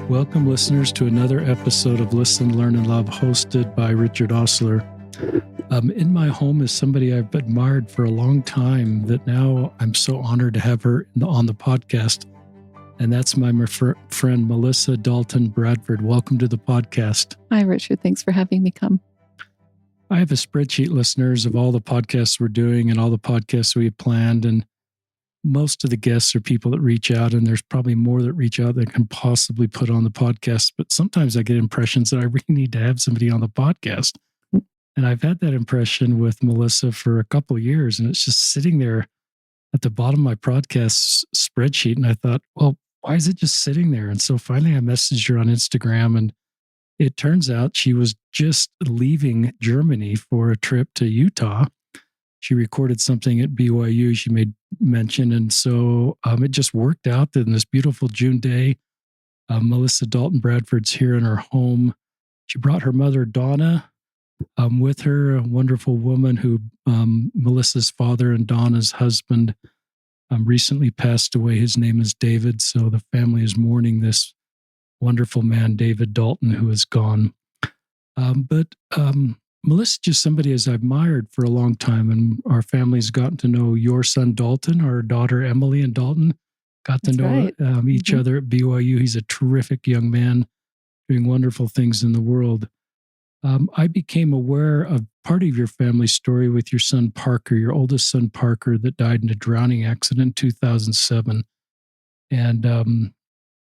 Welcome, listeners, to another episode of Listen, Learn, and Love, hosted by Richard Osler. In my home is somebody I've admired for a long time that now I'm so honored to have her on the podcast, and that's my friend Melissa Dalton-Bradford. Welcome to the podcast. Hi, Richard. Thanks for having me come. I have a spreadsheet, listeners, of all the podcasts we're doing and all the podcasts we have planned, and most of the guests are people that reach out, and there's probably more that reach out that can possibly put on the podcast. But sometimes I get impressions that I really need to have somebody on the podcast. And I've had that impression with Melissa for a couple of years, and it's just sitting there at the bottom of my podcast spreadsheet. And I thought, well, why is it just sitting there? And so finally I messaged her on Instagram, and it turns out she was just leaving Germany for a trip to Utah. She recorded something at BYU she made mention. And so it just worked out that in this beautiful June day, Melissa Dalton-Bradford's here in her home. She brought her mother, Donna, with her, a wonderful woman who Melissa's father and Donna's husband recently passed away. His name is David. So the family is mourning this wonderful man, David Dalton, who is gone. But Melissa's just somebody as I've admired for a long time, and our family's gotten to know your son, Dalton, our daughter, Emily, and Dalton got to know each other at BYU. He's a terrific young man doing wonderful things in the world. I became aware of part of your family story with your son, Parker, your oldest son, Parker, that died in a drowning accident in 2007. And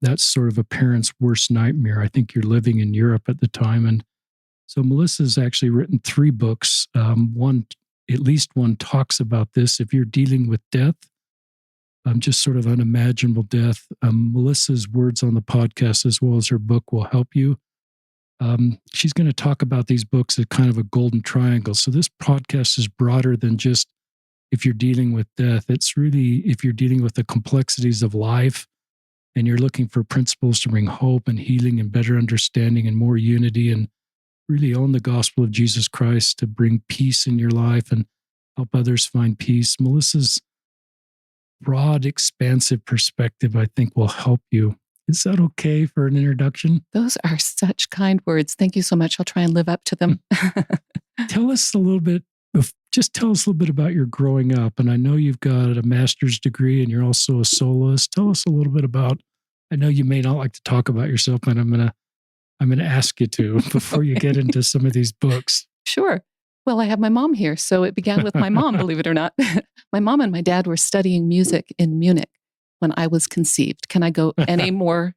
that's sort of a parent's worst nightmare. I think you're living in Europe at the time. And so Melissa's actually written 3 books. At least one talks about this. If you're dealing with death, just sort of unimaginable death, Melissa's words on the podcast as well as her book will help you. She's going to talk about these books as kind of a golden triangle. So this podcast is broader than just if you're dealing with death. It's really if you're dealing with the complexities of life and you're looking for principles to bring hope and healing and better understanding and more unity and really own the gospel of Jesus Christ to bring peace in your life and help others find peace. Melissa's broad, expansive perspective, I think, will help you. Is that okay for an introduction? Those are such kind words. Thank you so much. I'll try and live up to them. Tell us a little bit about your growing up. And I know you've got a master's degree and you're also a soloist. Tell us a little bit about, I know you may not like to talk about yourself, but I'm going to ask you to before you get into some of these books. Sure. Well, I have my mom here. So it began with my mom, believe it or not. My mom and my dad were studying music in Munich when I was conceived. Can I go more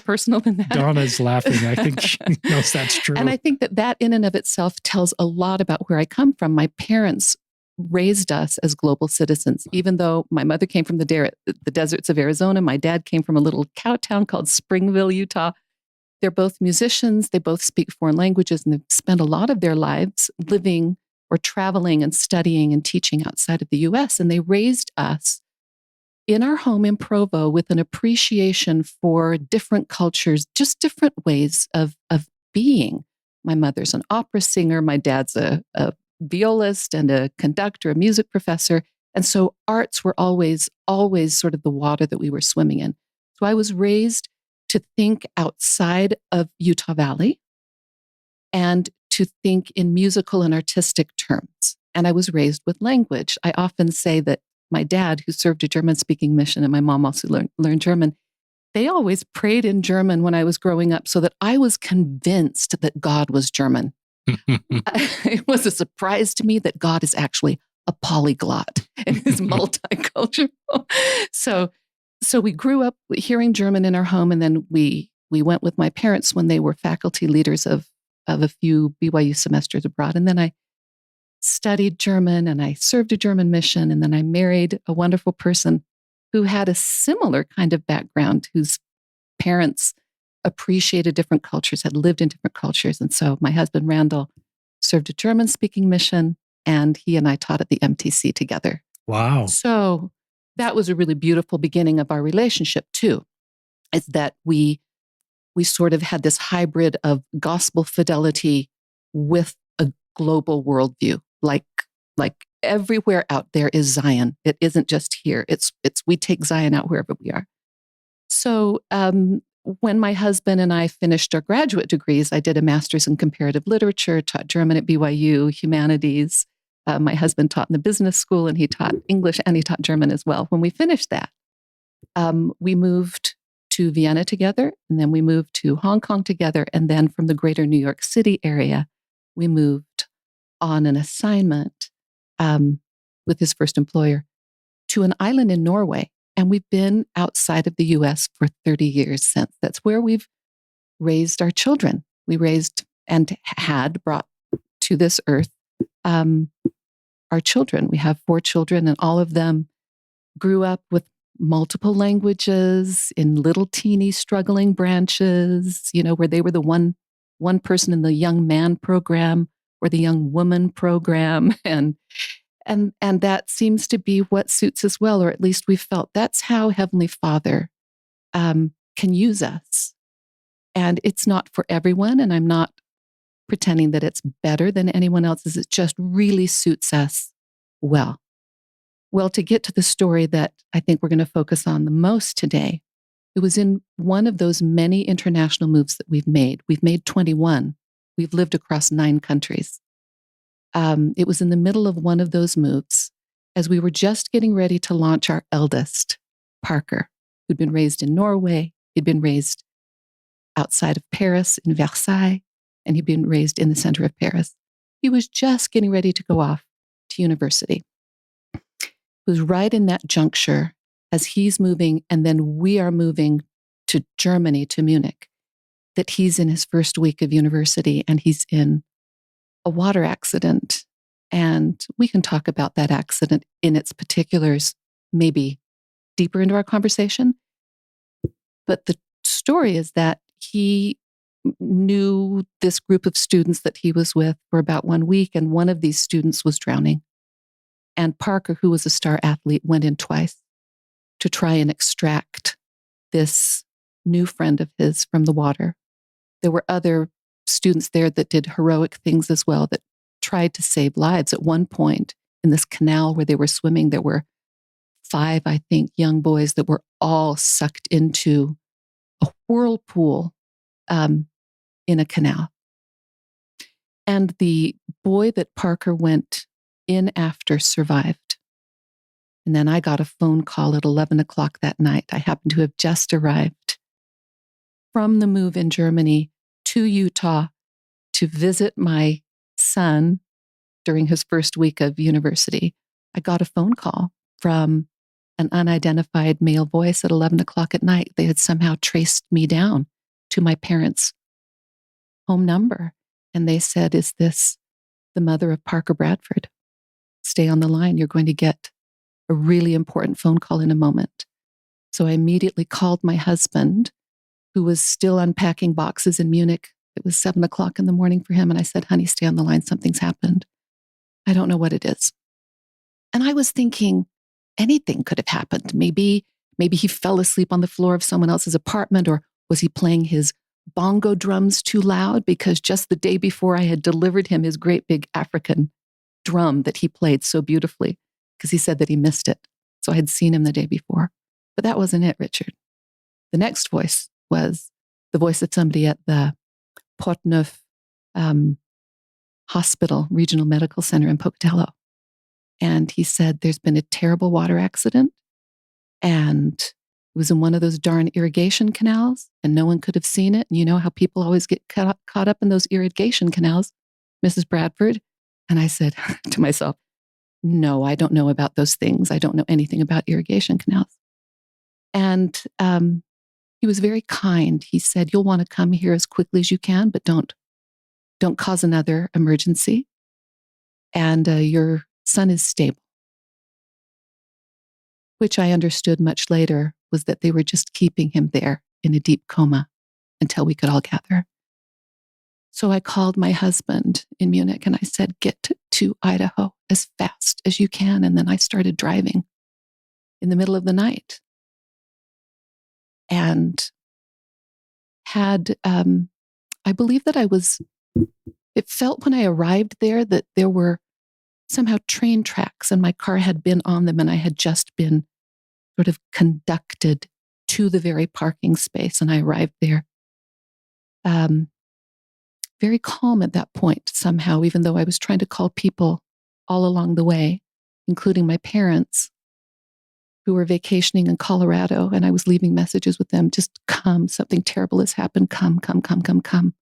personal than that? Donna's laughing. I think she knows that's true. And I think that in and of itself tells a lot about where I come from. My parents raised us as global citizens, even though my mother came from the deserts of Arizona. My dad came from a little cow town called Springville, Utah. They're both musicians. They both speak foreign languages, and they've spent a lot of their lives living or traveling and studying and teaching outside of the U.S. And they raised us in our home in Provo with an appreciation for different cultures, just different ways of being. My mother's an opera singer. My dad's a violist and a conductor, a music professor. And so arts were always sort of the water that we were swimming in. So I was raised to think outside of Utah Valley and to think in musical and artistic terms. And I was raised with language. I often say that my dad, who served a German-speaking mission, and my mom also learned German, they always prayed in German when I was growing up so that I was convinced that God was German. It was a surprise to me that God is actually a polyglot and is multicultural. So we grew up hearing German in our home, and then we went with my parents when they were faculty leaders of a few BYU semesters abroad. And then I studied German and I served a German mission. And then I married a wonderful person who had a similar kind of background, whose parents appreciated different cultures, had lived in different cultures. And so my husband, Randall, served a German-speaking mission, and he and I taught at the MTC together. Wow. So that was a really beautiful beginning of our relationship too, is that we sort of had this hybrid of gospel fidelity with a global worldview. Like everywhere out there is Zion. It isn't just here. It's we take Zion out wherever we are. So when my husband and I finished our graduate degrees, I did a master's in comparative literature, taught German at BYU, humanities. My husband taught in the business school, and he taught English and he taught German as well. When we finished that, we moved to Vienna together, and then we moved to Hong Kong together. And then from the greater New York City area, we moved on an assignment with his first employer to an island in Norway. And we've been outside of the US for 30 years since. That's where we've raised our children. We raised and had brought to this earth our children. We have 4 children, and all of them grew up with multiple languages in little teeny struggling branches, where they were the one person in the young man program or the young woman program. And that seems to be what suits us well, or at least we felt that's how Heavenly Father can use us. And it's not for everyone, and I'm not pretending that it's better than anyone else's. It just really suits us well. Well, to get to the story that I think we're going to focus on the most today, it was in one of those many international moves that we've made. We've made 21. We've lived across 9 countries. It was in the middle of one of those moves as we were just getting ready to launch our eldest, Parker, who'd been raised in Norway. He'd been raised outside of Paris in Versailles, and he'd been raised in the center of Paris. He was just getting ready to go off to university. It was right in that juncture as he's moving, and then we are moving to Germany, to Munich, that he's in his first week of university, and he's in a water accident. And we can talk about that accident in its particulars, maybe deeper into our conversation. But the story is that he knew this group of students that he was with for about 1 week, and one of these students was drowning. And Parker, who was a star athlete, went in twice to try and extract this new friend of his from the water. There were other students there that did heroic things as well, that tried to save lives. At one point in this canal where they were swimming, there were 5, I think, young boys that were all sucked into a whirlpool in a canal. And the boy that Parker went in after survived. And then I got a phone call at 11 o'clock that night. I happened to have just arrived from the move in Germany to Utah to visit my son during his first week of university. I got a phone call from an unidentified male voice at 11 o'clock at night. They had somehow traced me down to my parents' home number. And they said, "Is this the mother of Parker Bradford? Stay on the line. You're going to get a really important phone call in a moment." So I immediately called my husband, who was still unpacking boxes in Munich. It was 7 o'clock in the morning for him. And I said, "Honey, stay on the line. Something's happened. I don't know what it is." And I was thinking anything could have happened. Maybe he fell asleep on the floor of someone else's apartment, or was he playing his bongo drums too loud? Because just the day before I had delivered him his great big African drum that he played so beautifully, because he said that he missed it. So I had seen him the day before. But that wasn't it, Richard. The next voice was the voice of somebody at the Port-Neuf Hospital, Regional Medical Center in Pocatello. And he said, "There's been a terrible water accident, and it was in one of those darn irrigation canals, and no one could have seen it. And you know how people always get caught up in those irrigation canals, Mrs. Bradford?" And I said to myself, "No, I don't know about those things. I don't know anything about irrigation canals." And he was very kind. He said, "You'll want to come here as quickly as you can, but don't cause another emergency. And your son is stable." Which I understood much later was that they were just keeping him there in a deep coma until we could all gather. So I called my husband in Munich and I said, "Get to Idaho as fast as you can." And then I started driving in the middle of the night. And had, I believe that it felt when I arrived there that there were somehow train tracks and my car had been on them, and I had just been sort of conducted to the very parking space. And I arrived there very calm at that point somehow, even though I was trying to call people all along the way, including my parents who were vacationing in Colorado. And I was leaving messages with them, just come, something terrible has happened. Come, come, come, come, come.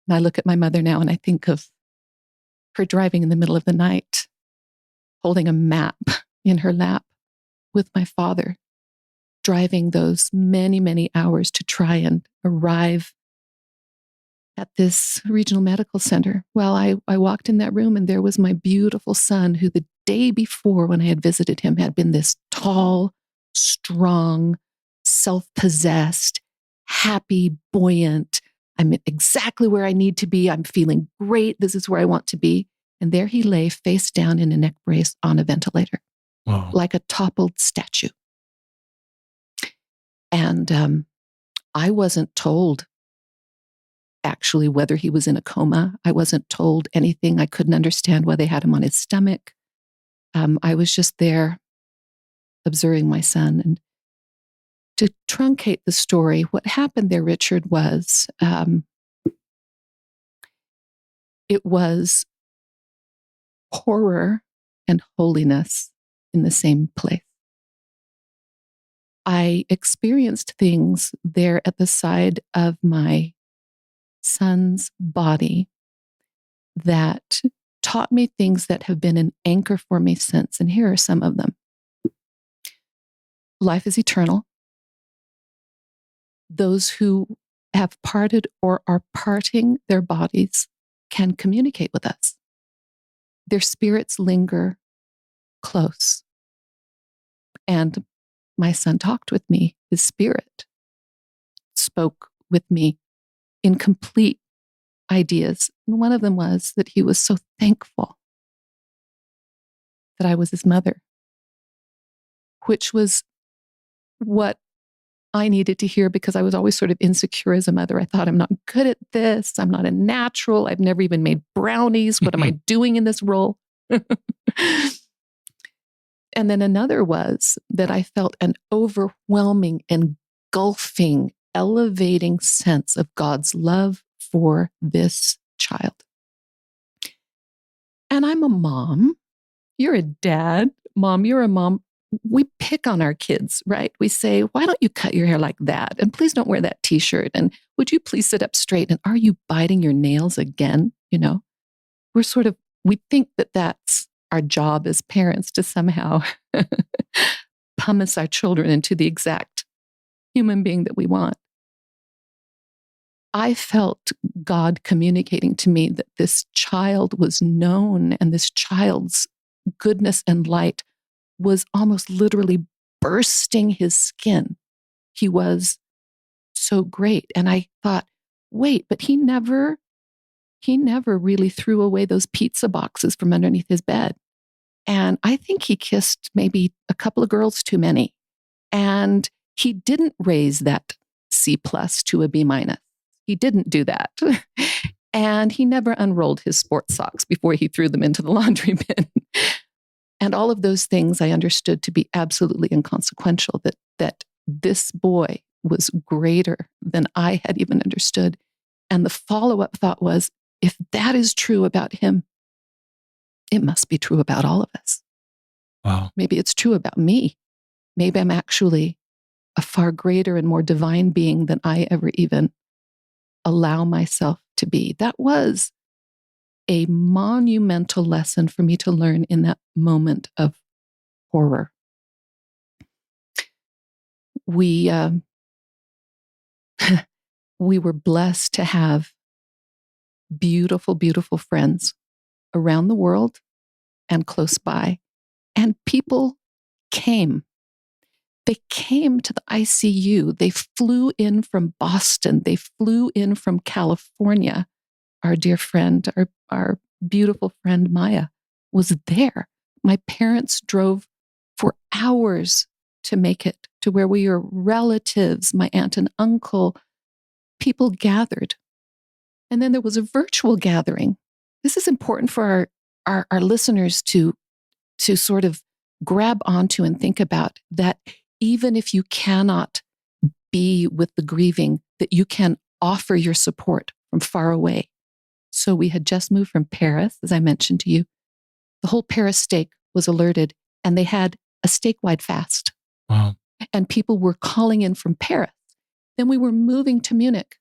And I look at my mother now and I think of her driving in the middle of the night, holding a map in her lap with my father, driving those many, many hours to try and arrive at this regional medical center. Well, I walked in that room and there was my beautiful son, who the day before when I had visited him had been this tall, strong, self-possessed, happy, buoyant. I'm exactly where I need to be. I'm feeling great. This is where I want to be. And there he lay face down in a neck brace on a ventilator, Wow. like a toppled statue. And I wasn't told actually whether he was in a coma. I wasn't told anything. I couldn't understand why they had him on his stomach. I was just there observing my son. And to truncate the story, what happened there, Richard, was it was horror and holiness in the same place. I experienced things there at the side of my son's body that taught me things that have been an anchor for me since. And here are some of them. Life is eternal. Those who have parted or are parting their bodies can communicate with us. Their spirits linger close. And my son talked with me. His spirit spoke with me in complete ideas. And one of them was that he was so thankful that I was his mother, which was what I needed to hear because I was always sort of insecure as a mother. I thought, I'm not good at this. I'm not a natural. I've never even made brownies. What am I doing in this role? And then another was that I felt an overwhelming, engulfing, elevating sense of God's love for this child. And I'm a mom. You're a dad. Mom, you're a mom. We pick on our kids, right? We say, why don't you cut your hair like that? And please don't wear that t-shirt. And would you please sit up straight? And are you biting your nails again? You know, we think that that's our job as parents, to somehow pumice our children into the exact human being that we want. I felt God communicating to me that this child was known, and this child's goodness and light was almost literally bursting his skin. He was so great. And I thought, wait, but he never really threw away those pizza boxes from underneath his bed. And I think he kissed maybe a couple of girls too many. And he didn't raise that C+ to a B-. He didn't do that. And he never unrolled his sports socks before he threw them into the laundry bin. And all of those things I understood to be absolutely inconsequential, that this boy was greater than I had even understood. And the follow-up thought was, if that is true about him, it must be true about all of us. Wow. Maybe it's true about me. Maybe I'm actually a far greater and more divine being than I ever even allow myself to be. That was a monumental lesson for me to learn in that moment of horror. We were blessed to have beautiful, beautiful friends around the world and close by. And people came. They came to the ICU. They flew in from Boston. They flew in from California. Our dear friend, our beautiful friend Maya was there. My parents drove for hours to make it to where we are relatives, my aunt and uncle. People gathered. And then there was a virtual gathering. This is important for our listeners to sort of grab onto and think about, that even if you cannot be with the grieving, that you can offer your support from far away. So we had just moved from Paris, as I mentioned to you. The whole Paris stake was alerted, and they had a statewide fast. Wow. And people were calling in from Paris. Then we were moving to Munich,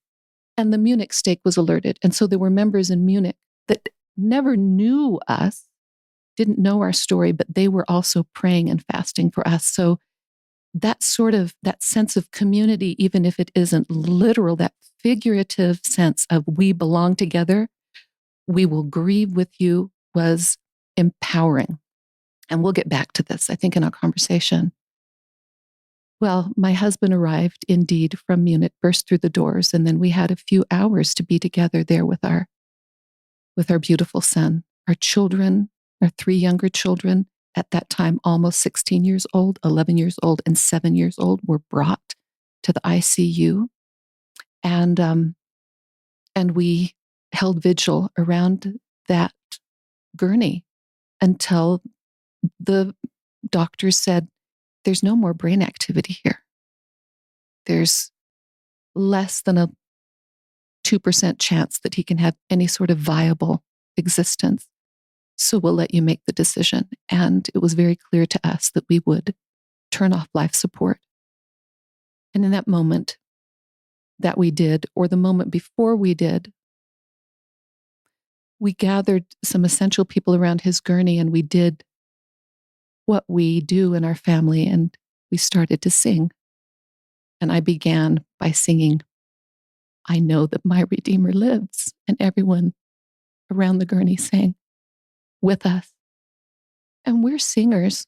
and the Munich stake was alerted. And so there were members in Munich that never knew us, didn't know our story, but they were also praying and fasting for us. So that sense of community, even if it isn't literal, that figurative sense of we belong together, we will grieve with you, was empowering. And we'll get back to this, I think, in our conversation. Well, my husband arrived indeed from Munich, burst through the doors, and then we had a few hours to be together there with our beautiful son. Our children, our 3 younger children, at that time almost 16 years old, 11 years old, and 7 years old, were brought to the ICU. And we held vigil around that gurney until the doctors said, there's no more brain activity here. There's less than a 2% chance that he can have any sort of viable existence. So we'll let you make the decision. And it was very clear to us that we would turn off life support. And in that moment that we did, or the moment before we did, we gathered some essential people around his gurney, and we did what we do in our family, and we started to sing. And I began by singing, I know that my Redeemer lives. And everyone around the gurney sang with us. And we're singers.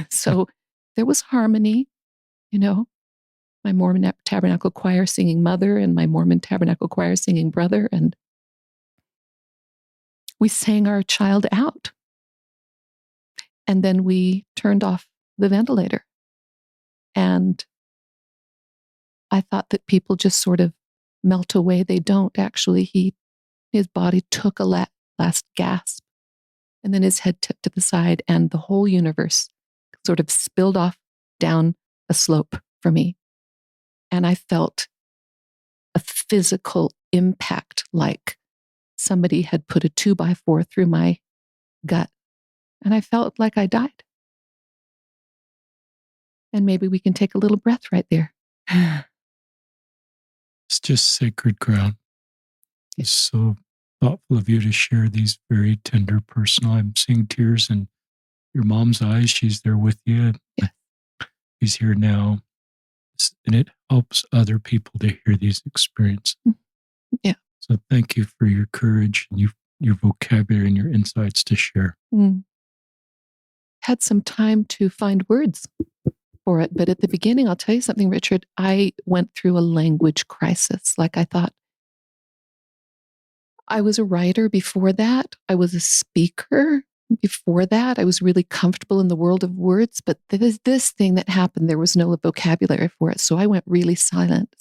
So there was harmony, my Mormon Tabernacle Choir singing Mother, and my Mormon Tabernacle Choir singing Brother. And we sang our child out. And then we turned off the ventilator. And I thought that people just sort of melt away. They don't. Actually, his body took a last gasp, and then his head tipped to the side, and the whole universe sort of spilled off down a slope for me. And I felt a physical impact, like somebody had put a 2x4 through my gut. And I felt like I died. And maybe we can take a little breath right there. It's just sacred ground. It's so thoughtful of you to share these very tender, personal. I'm seeing tears in your mom's eyes. She's there with you. Yeah. She's here now. And it helps other people to hear these experiences. Yeah. So thank you for your courage and your vocabulary and your insights to share. Had some time to find words for it. But at the beginning, I'll tell you something, Richard, I went through a language crisis. Like, I thought, I was a writer before that. I was a speaker before that. I was really comfortable in the world of words, but this thing that happened, there was no vocabulary for it. So I went really silent.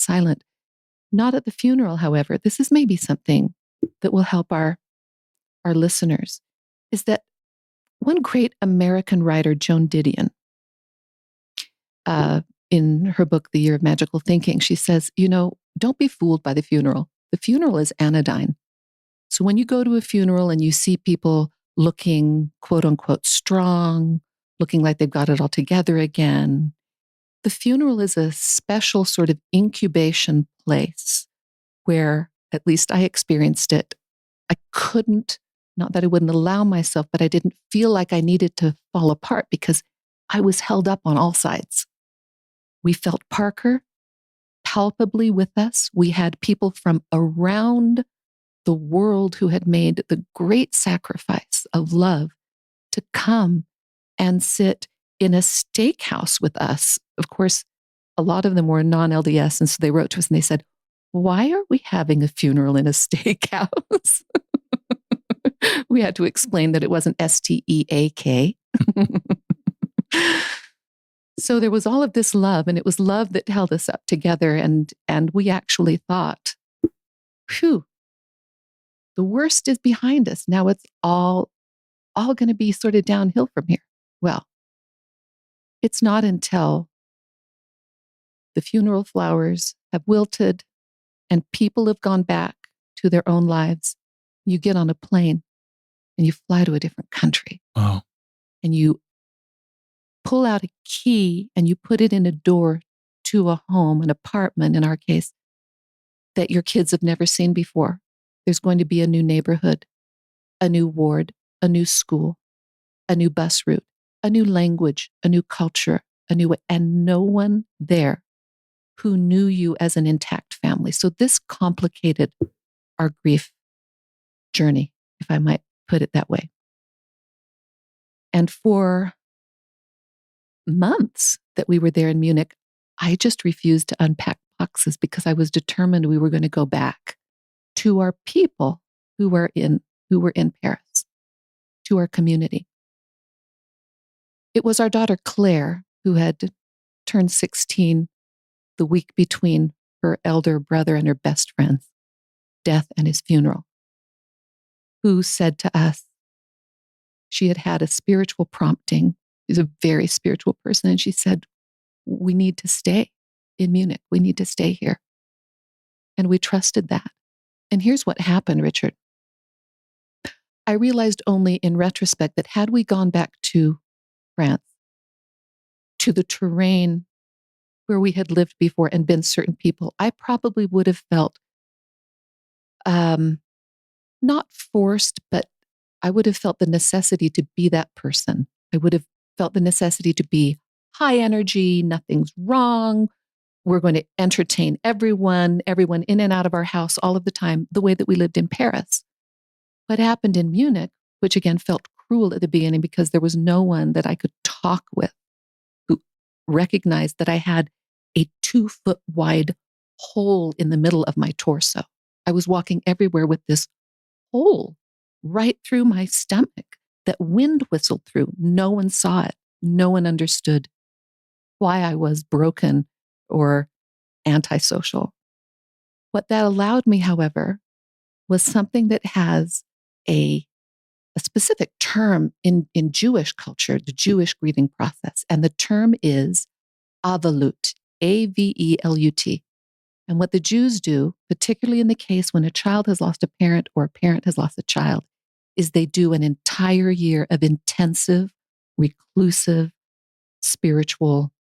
Not at the funeral, however. This is maybe something that will help our listeners, is that one great American writer, Joan Didion, in her book, The Year of Magical Thinking, she says, don't be fooled by the funeral. The funeral is anodyne. So when you go to a funeral and you see people looking, quote unquote, strong, looking like they've got it all together again, the funeral is a special sort of incubation place where, at least I experienced it, I couldn't, not that I wouldn't allow myself, but I didn't feel like I needed to fall apart because I was held up on all sides. We felt Parker palpably with us. We had people from around the world who had made the great sacrifice of love to come and sit in a steakhouse with us. Of course, a lot of them were non-LDS, and so they wrote to us and they said, why are we having a funeral in a steakhouse? We had to explain that it wasn't STEAK. So there was all of this love, and it was love that held us up together. And we actually thought, phew, the worst is behind us. Now it's all going to be sort of downhill from here. Well, it's not until the funeral flowers have wilted and people have gone back to their own lives, you get on a plane and you fly to a different country. Wow. And you pull out a key and you put it in a door to a home, an apartment in our case, that your kids have never seen before. There's going to be a new neighborhood, a new ward, a new school, a new bus route, a new language, a new culture, and no one there who knew you as an intact family. So this complicated our grief journey, if I might put it that way. And for months that we were there in Munich, I just refused to unpack boxes because I was determined we were going to go back to our people who were in Paris, to our community. It was our daughter Claire, who had turned 16 the week between her elder brother and her best friend's death and his funeral, who said to us, she had had a spiritual prompting. She's a very spiritual person. And she said, we need to stay in Munich. We need to stay here. And we trusted that. And here's what happened, Richard. I realized only in retrospect that had we gone back to France, to the terrain where we had lived before and been certain people, I probably would have felt not forced, but I would have felt the necessity to be that person. I would have felt the necessity to be high energy, nothing's wrong. We're going to entertain everyone in and out of our house all of the time, the way that we lived in Paris. What happened in Munich, which again felt cruel at the beginning because there was no one that I could talk with who recognized that I had a 2-foot wide hole in the middle of my torso. I was walking everywhere with this hole right through my stomach that wind whistled through. No one saw it. No one understood why I was broken or antisocial. What that allowed me, however, was something that has a specific term in Jewish culture, the Jewish grieving process. And the term is avelut, A-V-E-L-U-T. And what the Jews do, particularly in the case when a child has lost a parent or a parent has lost a child, is they do an entire year of intensive, reclusive, spiritual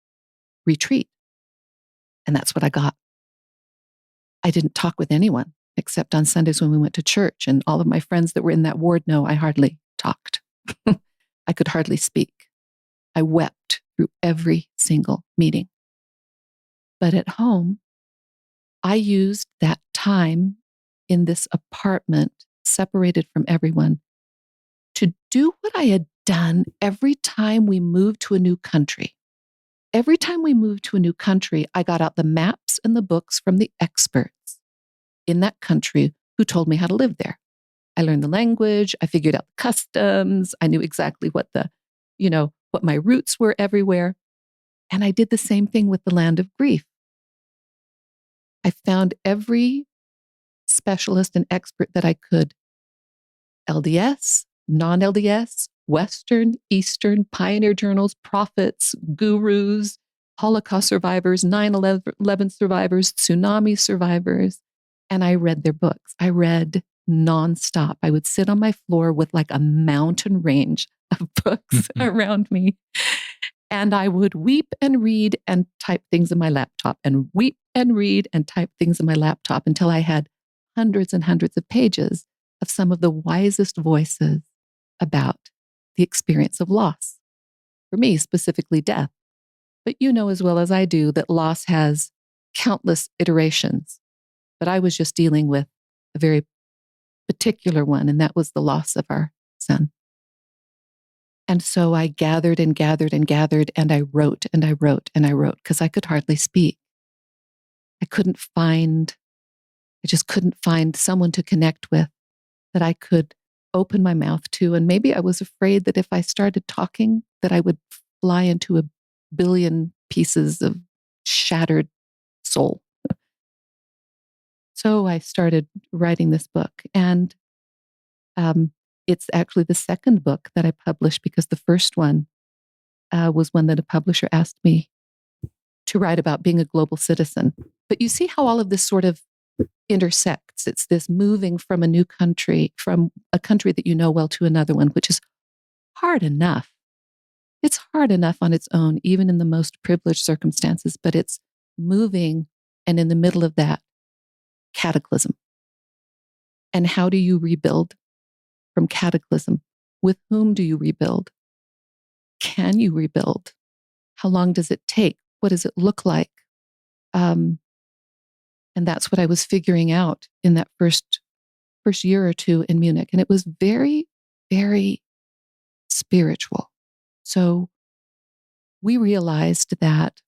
retreat. And that's what I got. I didn't talk with anyone except on Sundays when we went to church. And all of my friends that were in that ward know I hardly talked. I could hardly speak. I wept through every single meeting. But at home, I used that time in this apartment, separated from everyone, to do what I had done every time we moved to a new country. Every time we moved to a new country, I got out the maps and the books from the experts in that country who told me how to live there. I learned the language. I figured out the customs. I knew exactly what what my roots were everywhere. And I did the same thing with the land of grief. I found every specialist and expert that I could. LDS, non-LDS, Western, Eastern, pioneer journals, prophets, gurus, Holocaust survivors, 9/11 survivors, tsunami survivors. And I read their books. I read nonstop. I would sit on my floor with like a mountain range of books around me. And I would weep and read and type things in my laptop and weep and read and type things in my laptop until I had hundreds and hundreds of pages of some of the wisest voices about the experience of loss. For me, specifically death. But you know as well as I do that loss has countless iterations. But I was just dealing with a very particular one, and that was the loss of our son. And so I gathered and gathered and gathered, and I wrote and I wrote and I wrote because I could hardly speak. I just couldn't find someone to connect with that I could open my mouth to. And maybe I was afraid that if I started talking, that I would fly into a billion pieces of shattered soul. So I started writing this book. And it's actually the second book that I published because the first one was one that a publisher asked me to write about being a global citizen. But you see how all of this sort of intersects. It's this moving from a new country, from a country that you know well to another one, which is hard enough. It's hard enough on its own, even in the most privileged circumstances, but it's moving, and in the middle of that, cataclysm. And how do you rebuild from cataclysm? With whom do you rebuild? Can you rebuild? How long does it take? What does it look like? And that's what I was figuring out in that first year or two in Munich. And it was very, very spiritual. So we realized that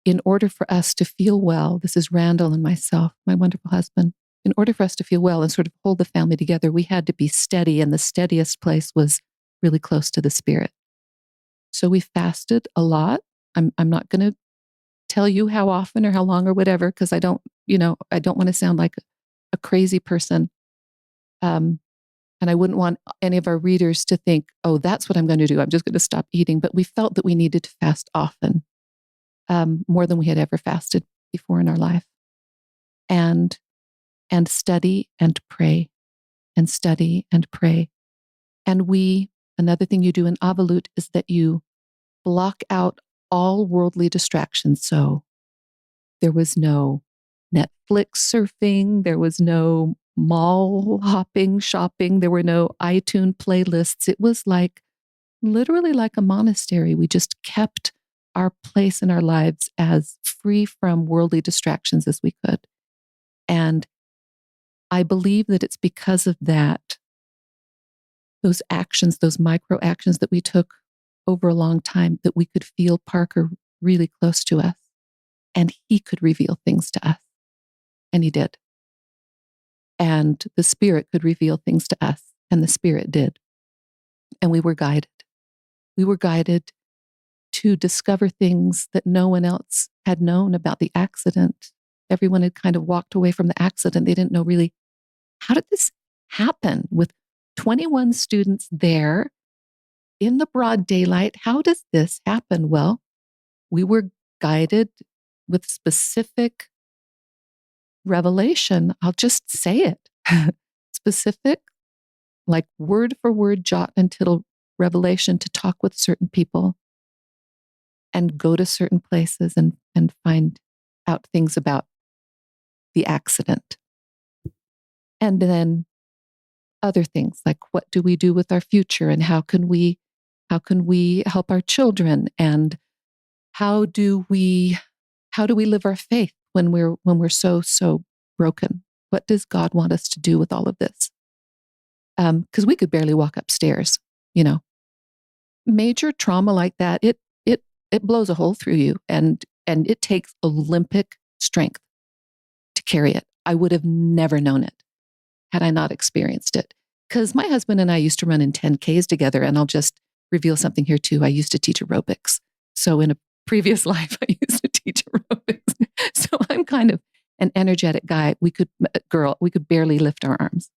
in order for us to feel well, this is Randall and myself, my wonderful husband, in order for us to feel well and sort of hold the family together, we had to be steady. And the steadiest place was really close to the Spirit. So we fasted a lot. I'm not going to tell you how often or how long or whatever, because I don't want to sound like a crazy person. And I wouldn't want any of our readers to think, oh, that's what I'm going to do. I'm just going to stop eating. But we felt that we needed to fast often, more than we had ever fasted before in our life. And study and pray, and study and pray. And another thing you do in Avalut is that you block out all worldly distractions. So there was no Netflix surfing, there was no mall hopping, shopping, there were no iTunes playlists. It was literally like a monastery. We just kept our place in our lives as free from worldly distractions as we could. And I believe that it's because of that, those actions, those micro actions that we took over a long time, that we could feel Parker really close to us, and he could reveal things to us. And he did. And the Spirit could reveal things to us, and the Spirit did. And we were guided. We were guided to discover things that no one else had known about the accident. Everyone had kind of walked away from the accident. They didn't know really, how did this happen with 21 students there in the broad daylight? How does this happen? Well, we were guided with specific revelation. I'll just say it. Specific, like word for word, jot and tittle revelation to talk with certain people and go to certain places and find out things about the accident. And then other things like, what do we do with our future, and how can we help our children, and how do we live our faith when we're so broken? What does God want us to do with all of this? Because we could barely walk upstairs, Major trauma like that, it blows a hole through you, and it takes Olympic strength to carry it. I would have never known it had I not experienced it. Because my husband and I used to run in 10Ks together, and I'll just reveal something here too. I used to teach aerobics. So in a previous life, I used to teach aerobics. So I'm kind of an energetic guy. We could barely lift our arms.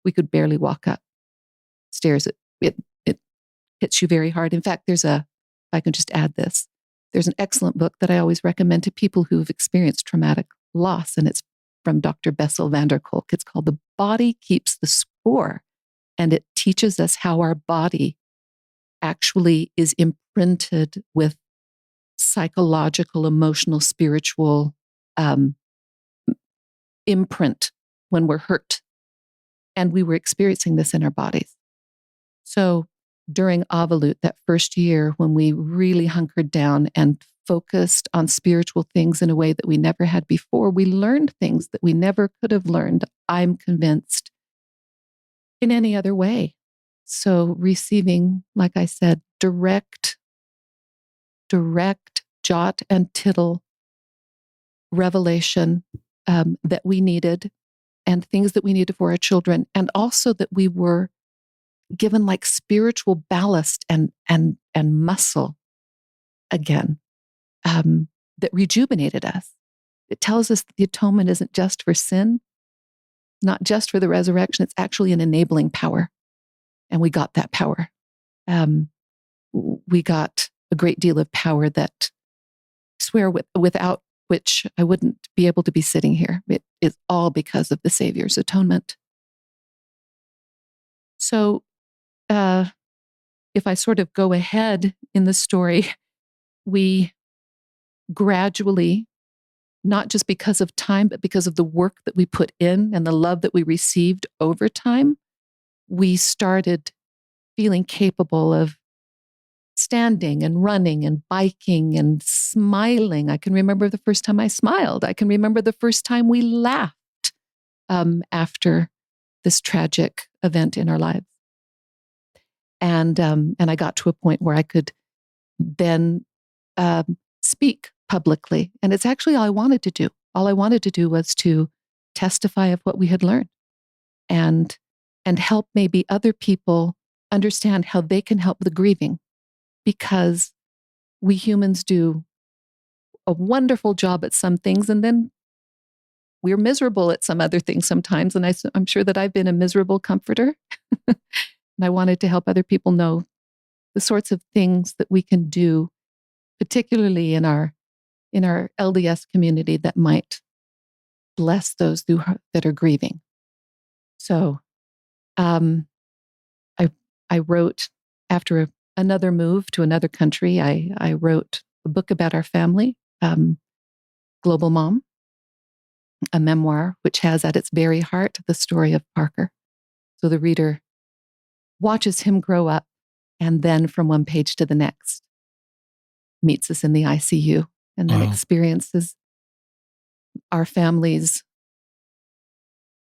We could barely walk up stairs. It hits you very hard. In fact, if I can just add this, there's an excellent book that I always recommend to people who've experienced traumatic loss, and it's from Dr. Bessel van der Kolk. It's called The Body Keeps the Score, and it teaches us how our body actually is imprinted with psychological, emotional, spiritual imprint when we're hurt. And we were experiencing this in our bodies. So during Avalut, that first year, when we really hunkered down and focused on spiritual things in a way that we never had before, we learned things that we never could have learned, I'm convinced, in any other way. So receiving, like I said, direct jot and tittle revelation that we needed, and things that we needed for our children, and also that we were given like spiritual ballast and muscle again, that rejuvenated us. It tells us that the atonement isn't just for sin, not just for the resurrection. It's actually an enabling power. And we got that power. We got a great deal of power that swear without which I wouldn't be able to be sitting here. It is all because of the Savior's atonement. So if I sort of go ahead in the story, we gradually, not just because of time, but because of the work that we put in and the love that we received over time, we started feeling capable of standing and running and biking and smiling. I can remember the first time I smiled. I can remember the first time we laughed after this tragic event in our lives. And I got to a point where I could then speak publicly. And it's actually all I wanted to do. All I wanted to do was to testify of what we had learned and help maybe other people understand how they can help the grieving, because we humans do a wonderful job at some things, and then we're miserable at some other things sometimes. And I'm sure that I've been a miserable comforter. And I wanted to help other people know the sorts of things that we can do, particularly in our LDS community, that might bless those that are grieving. So I wrote, after another move to another country, I wrote a book about our family, Global Mom, a memoir which has at its very heart the story of Parker. So the reader watches him grow up, and then from one page to the next, meets us in the ICU, and then experiences our family's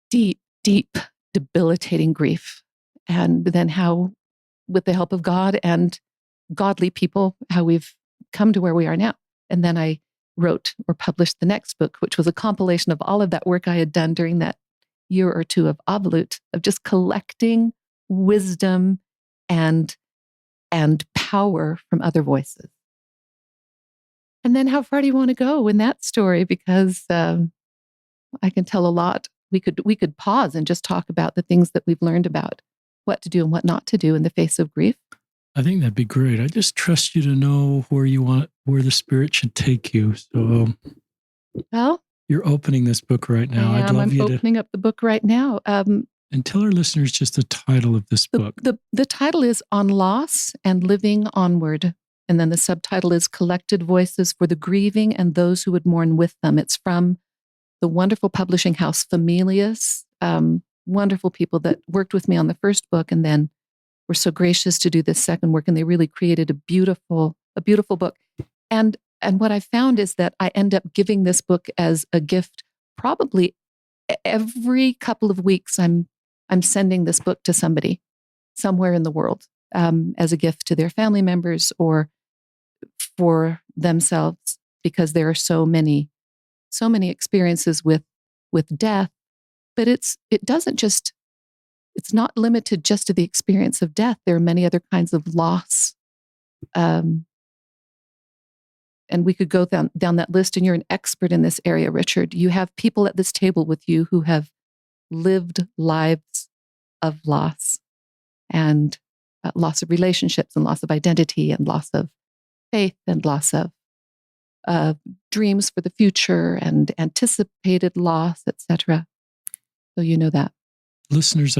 deep, deep, debilitating grief. And then how, with the help of God and godly people, how we've come to where we are now. And then I wrote or published the next book, which was a compilation of all of that work I had done during that year or two of Oblut, of just collecting wisdom and power from other voices. And then how far do you want to go in that story? Because I can tell a lot. We could pause and just talk about the things that we've learned about what to do and what not to do in the face of grief. I think that'd be great. I just trust you to know where the Spirit should take you. So, well, you're opening this book right now. I'm opening up the book right now. And tell our listeners just the title of this book. The title is On Loss and Living Onward. And then the subtitle is Collected Voices for the Grieving and Those Who Would Mourn with Them. It's from the wonderful publishing house Familius, wonderful people that worked with me on the first book and then were so gracious to do this second work. And they really created a beautiful book. And what I found is that I end up giving this book as a gift probably every couple of weeks. I'm sending this book to somebody somewhere in the world as a gift to their family members or for themselves, because there are so many experiences with death. But it's not limited just to the experience of death. There are many other kinds of loss. And we could go down that list, and you're an expert in this area, Richard. You have people at this table with you who have lived lives of loss and loss of relationships and loss of identity and loss of faith and loss of dreams for the future and anticipated loss, etc. So you know that. Listeners,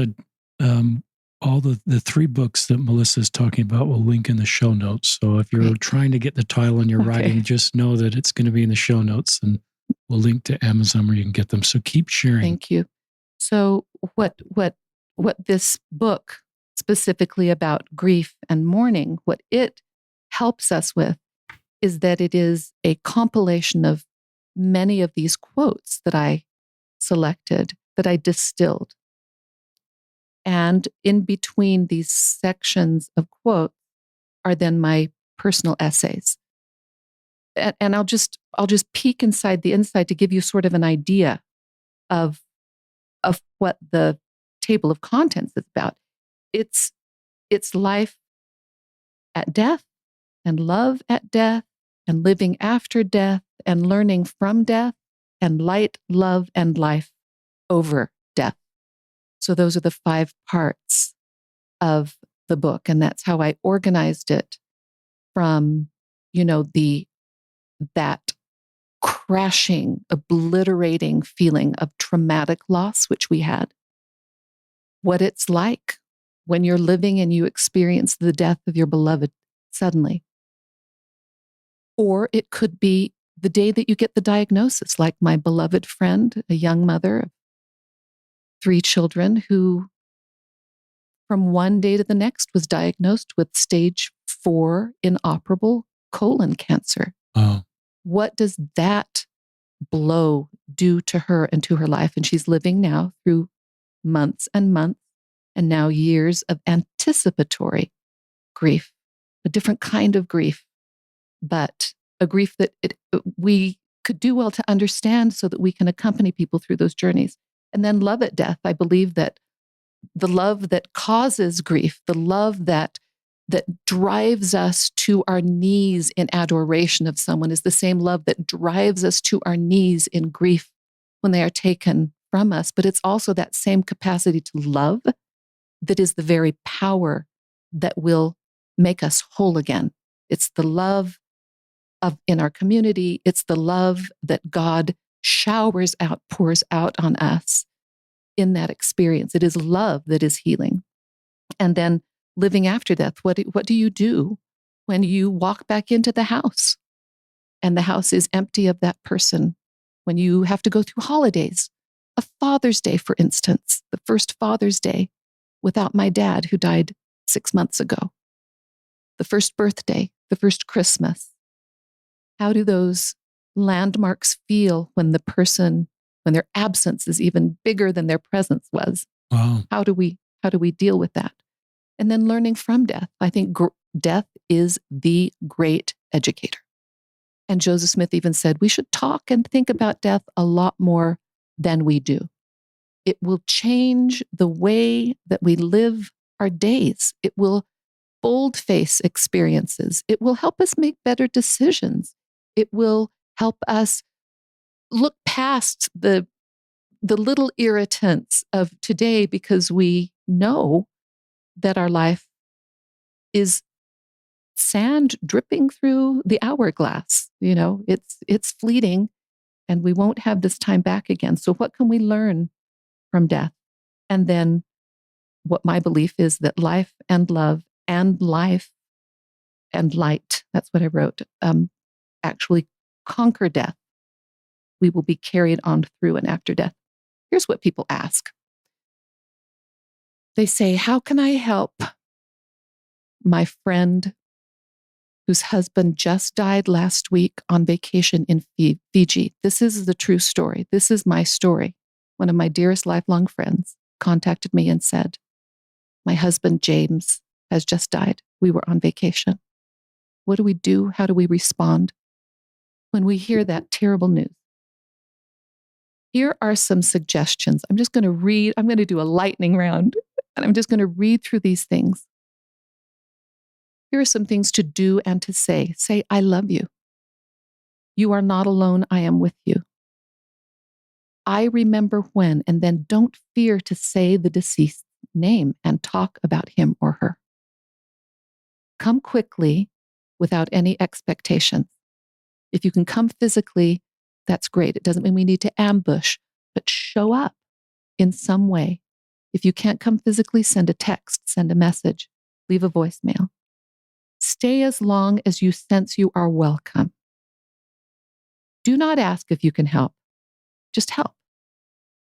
all the three books that Melissa is talking about will link in the show notes. So if you're trying to get the title and you're writing, just know that it's going to be in the show notes, and we'll link to Amazon where you can get them. So keep sharing. Thank you. So what this book specifically about grief and mourning, what it helps us with is that it is a compilation of many of these quotes that I selected, that I distilled. And in between these sections of quotes are then my personal essays. And I'll just peek inside the inside to give you sort of an idea of what the table of contents is about. It's life at death, and love at death, and living after death, and learning from death, and light, love, and life over death. So those are the 5 parts of the book. And that's how I organized it from, that crashing, obliterating feeling of traumatic loss, which we had. What it's like when you're living and you experience the death of your beloved suddenly. Or it could be the day that you get the diagnosis, like my beloved friend, a young mother of 3 children who from one day to the next was diagnosed with stage 4 inoperable colon cancer. Wow. What does that blow do to her and to her life? And she's living now through months and months and now years of anticipatory grief, a different kind of grief, but a grief that we could do well to understand so that we can accompany people through those journeys. And then love at death. I believe that the love that causes grief, the love that drives us to our knees in adoration of someone is the same love that drives us to our knees in grief when they are taken from us. But it's also that same capacity to love that is the very power that will make us whole again. It's the love in our community. It's the love that God showers out, pours out on us in that experience. It is love that is healing. And then living after death, what do you do when you walk back into the house and the house is empty of that person? When you have to go through holidays, a Father's Day, for instance, the first Father's Day without my dad who died 6 months ago, the first birthday, the first Christmas. How do those landmarks feel when their absence is even bigger than their presence was? Wow. How do we deal with that? And then learning from death. I think death is the great educator. And Joseph Smith even said we should talk and think about death a lot more than we do. It will change the way that we live our days. It will bold-face experiences. It will help us make better decisions. It will help us look past the little irritants of today because we know that our life is sand dripping through the hourglass. You know, it's fleeting and we won't have this time back again. So what can we learn from death? And then what my belief is that life and love and life and light, that's what I wrote, actually conquer death. We will be carried on through and after death. Here's what people ask. They say, how can I help my friend whose husband just died last week on vacation in Fiji? This is the true story. This is my story. One of my dearest lifelong friends contacted me and said, my husband, James, has just died. We were on vacation. What do we do? How do we respond when we hear that terrible news? Here are some suggestions. I'm just going to read. I'm going to do a lightning round, and I'm just going to read through these things. Here are some things to do and to say. Say, I love you. You are not alone. I am with you. I remember when, and then don't fear to say the deceased's name and talk about him or her. Come quickly without any expectations. If you can come physically, that's great. It doesn't mean we need to ambush, but show up in some way. If you can't come physically, send a text, send a message, leave a voicemail. Stay as long as you sense you are welcome. Do not ask if you can help. Just help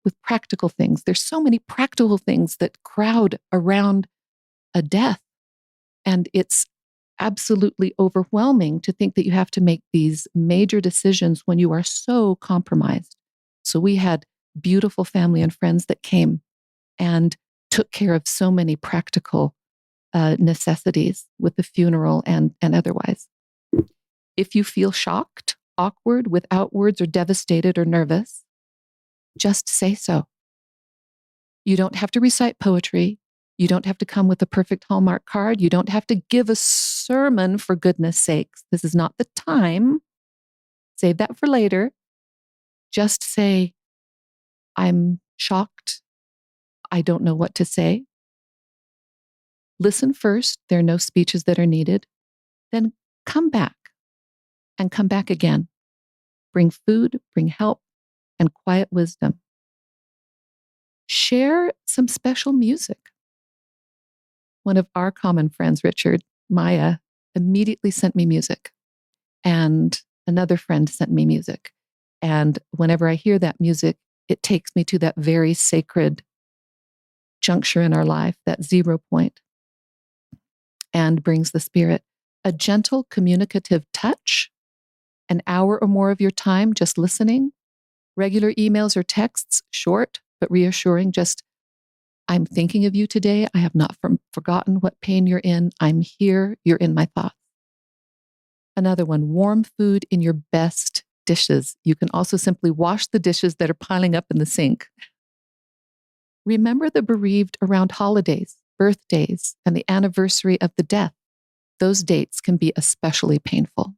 with practical things. There's so many practical things that crowd around a death, and it's absolutely overwhelming to think that you have to make these major decisions when you are so compromised. So we had beautiful family and friends that came and took care of so many practical necessities with the funeral and otherwise. If you feel shocked, awkward, without words, or devastated or nervous, just say so. You don't have to recite poetry. You don't have to come with a perfect Hallmark card. You don't have to give a sermon, for goodness sakes. This is not the time. Save that for later. Just say, I'm shocked. I don't know what to say. Listen first. There are no speeches that are needed. Then come back and come back again. bring food, bring help, and quiet wisdom. Share some special music. One of our common friends, Richard, Maya, immediately sent me music. And another friend sent me music. And whenever I hear that music, it takes me to that very sacred juncture in our life, that 0 point, and brings the spirit. A gentle communicative touch, an hour or more of your time just listening, regular emails or texts, short but reassuring, just, I'm thinking of you today. I have not forgotten what pain you're in. I'm here. You're in my thoughts. Another one, warm food in your best dishes. You can also simply wash the dishes that are piling up in the sink. Remember the bereaved around holidays, birthdays, and the anniversary of the death. Those dates can be especially painful.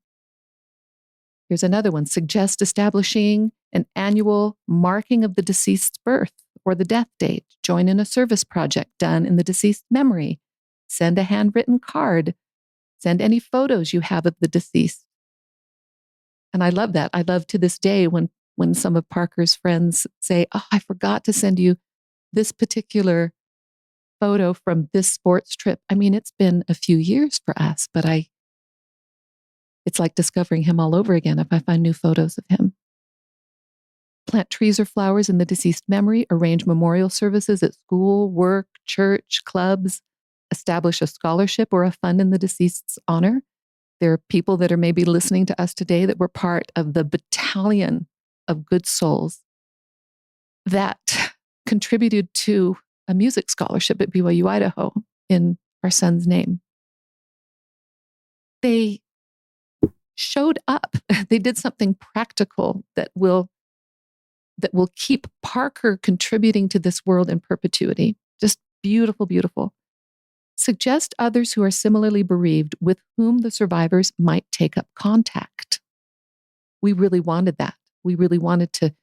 Here's another one. Suggest establishing an annual marking of the deceased's birth or the death date. Join in a service project done in the deceased's memory. Send a handwritten card. Send any photos you have of the deceased. And I love that. I love to this day when some of Parker's friends say, oh, I forgot to send you this particular photo from this sports trip. I mean, it's been a few years for us, but it's like discovering him all over again if I find new photos of him. Plant trees or flowers in the deceased memory, arrange memorial services at school, work, church, clubs, establish a scholarship or a fund in the deceased's honor. There are people that are maybe listening to us today that were part of the battalion of good souls that contributed to a music scholarship at BYU, Idaho in our son's name. They showed up. They did something practical that will keep Parker contributing to this world in perpetuity. Just beautiful, beautiful. Suggest others who are similarly bereaved with whom the survivors might take up contact. We really wanted that. We really wanted to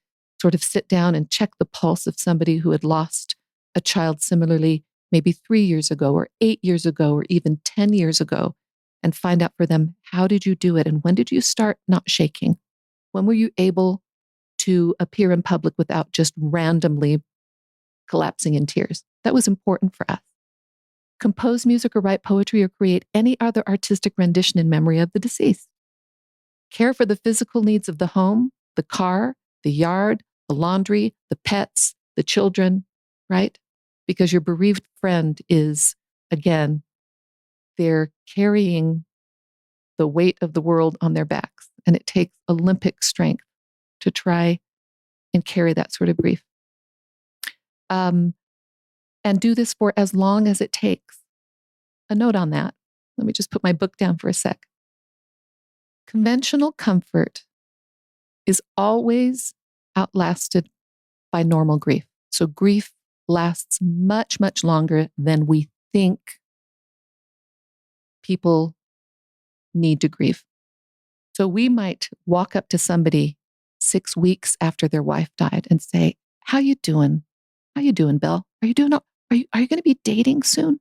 sort of sit down and check the pulse of somebody who had lost a child similarly, maybe 3 years ago or 8 years ago or even 10 years ago, and find out for them, how did you do it? And when did you start not shaking? When were you able to appear in public without just randomly collapsing in tears? That was important for us. Compose music or write poetry or create any other artistic rendition in memory of the deceased. Care for the physical needs of the home, the car, the yard, the laundry, the pets, the children, right? Because your bereaved friend is, again, they're carrying the weight of the world on their backs. And it takes Olympic strength to try and carry that sort of grief. And do this for as long as it takes. A note on that. Let me just put my book down for a sec. Conventional comfort is always outlasted by normal grief. So grief lasts much, much longer than we think people need to grieve. So we might walk up to somebody 6 weeks after their wife died and say, how you doing? How you doing, Bill? Are you doing Are you going to be dating soon?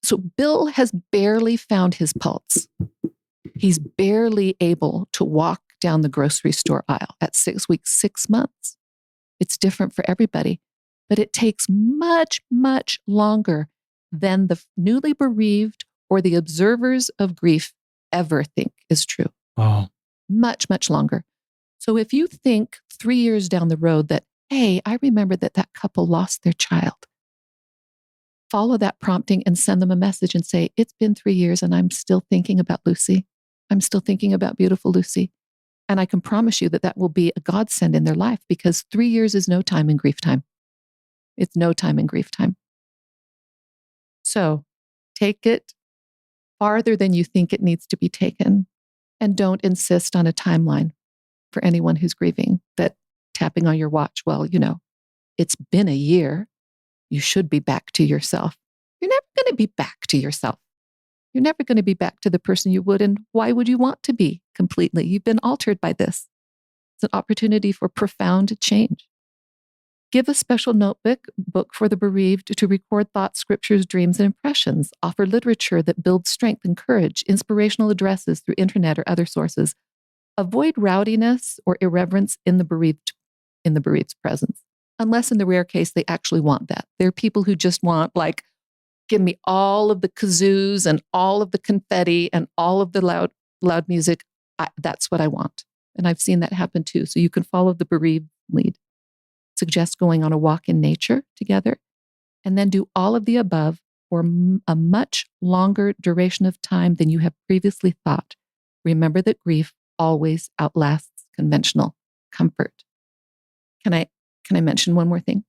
So Bill has barely found his pulse. He's barely able to walk down the grocery store aisle at 6 weeks, 6 months. It's different for everybody, but it takes much, much longer than the newly bereaved or the observers of grief ever think is true. Wow. Much, much longer. So if you think 3 years down the road that, hey, I remember that couple lost their child, follow that prompting and send them a message and say, it's been 3 years and I'm still thinking about Lucy. I'm still thinking about beautiful Lucy. And I can promise you that will be a godsend in their life, because 3 years is no time in grief time. It's no time in grief time. So take it farther than you think it needs to be taken. And don't insist on a timeline for anyone who's grieving, that tapping on your watch, well, it's been a year. You should be back to yourself. You're never going to be back to yourself. You're never going to be back to the person you would. And why would you want to be completely? You've been altered by this. It's an opportunity for profound change. Give a special book for the bereaved to record thoughts, scriptures, dreams, and impressions. Offer literature that builds strength and courage, inspirational addresses through internet or other sources. Avoid rowdiness or irreverence in the bereaved's presence, unless in the rare case they actually want that. There are people who just want, like, give me all of the kazoos and all of the confetti and all of the loud music. That's what I want. And I've seen that happen too. So you can follow the bereaved lead. Suggest going on a walk in nature together, and then do all of the above for a much longer duration of time than you have previously thought. Remember that grief always outlasts conventional comfort. Can I mention one more thing?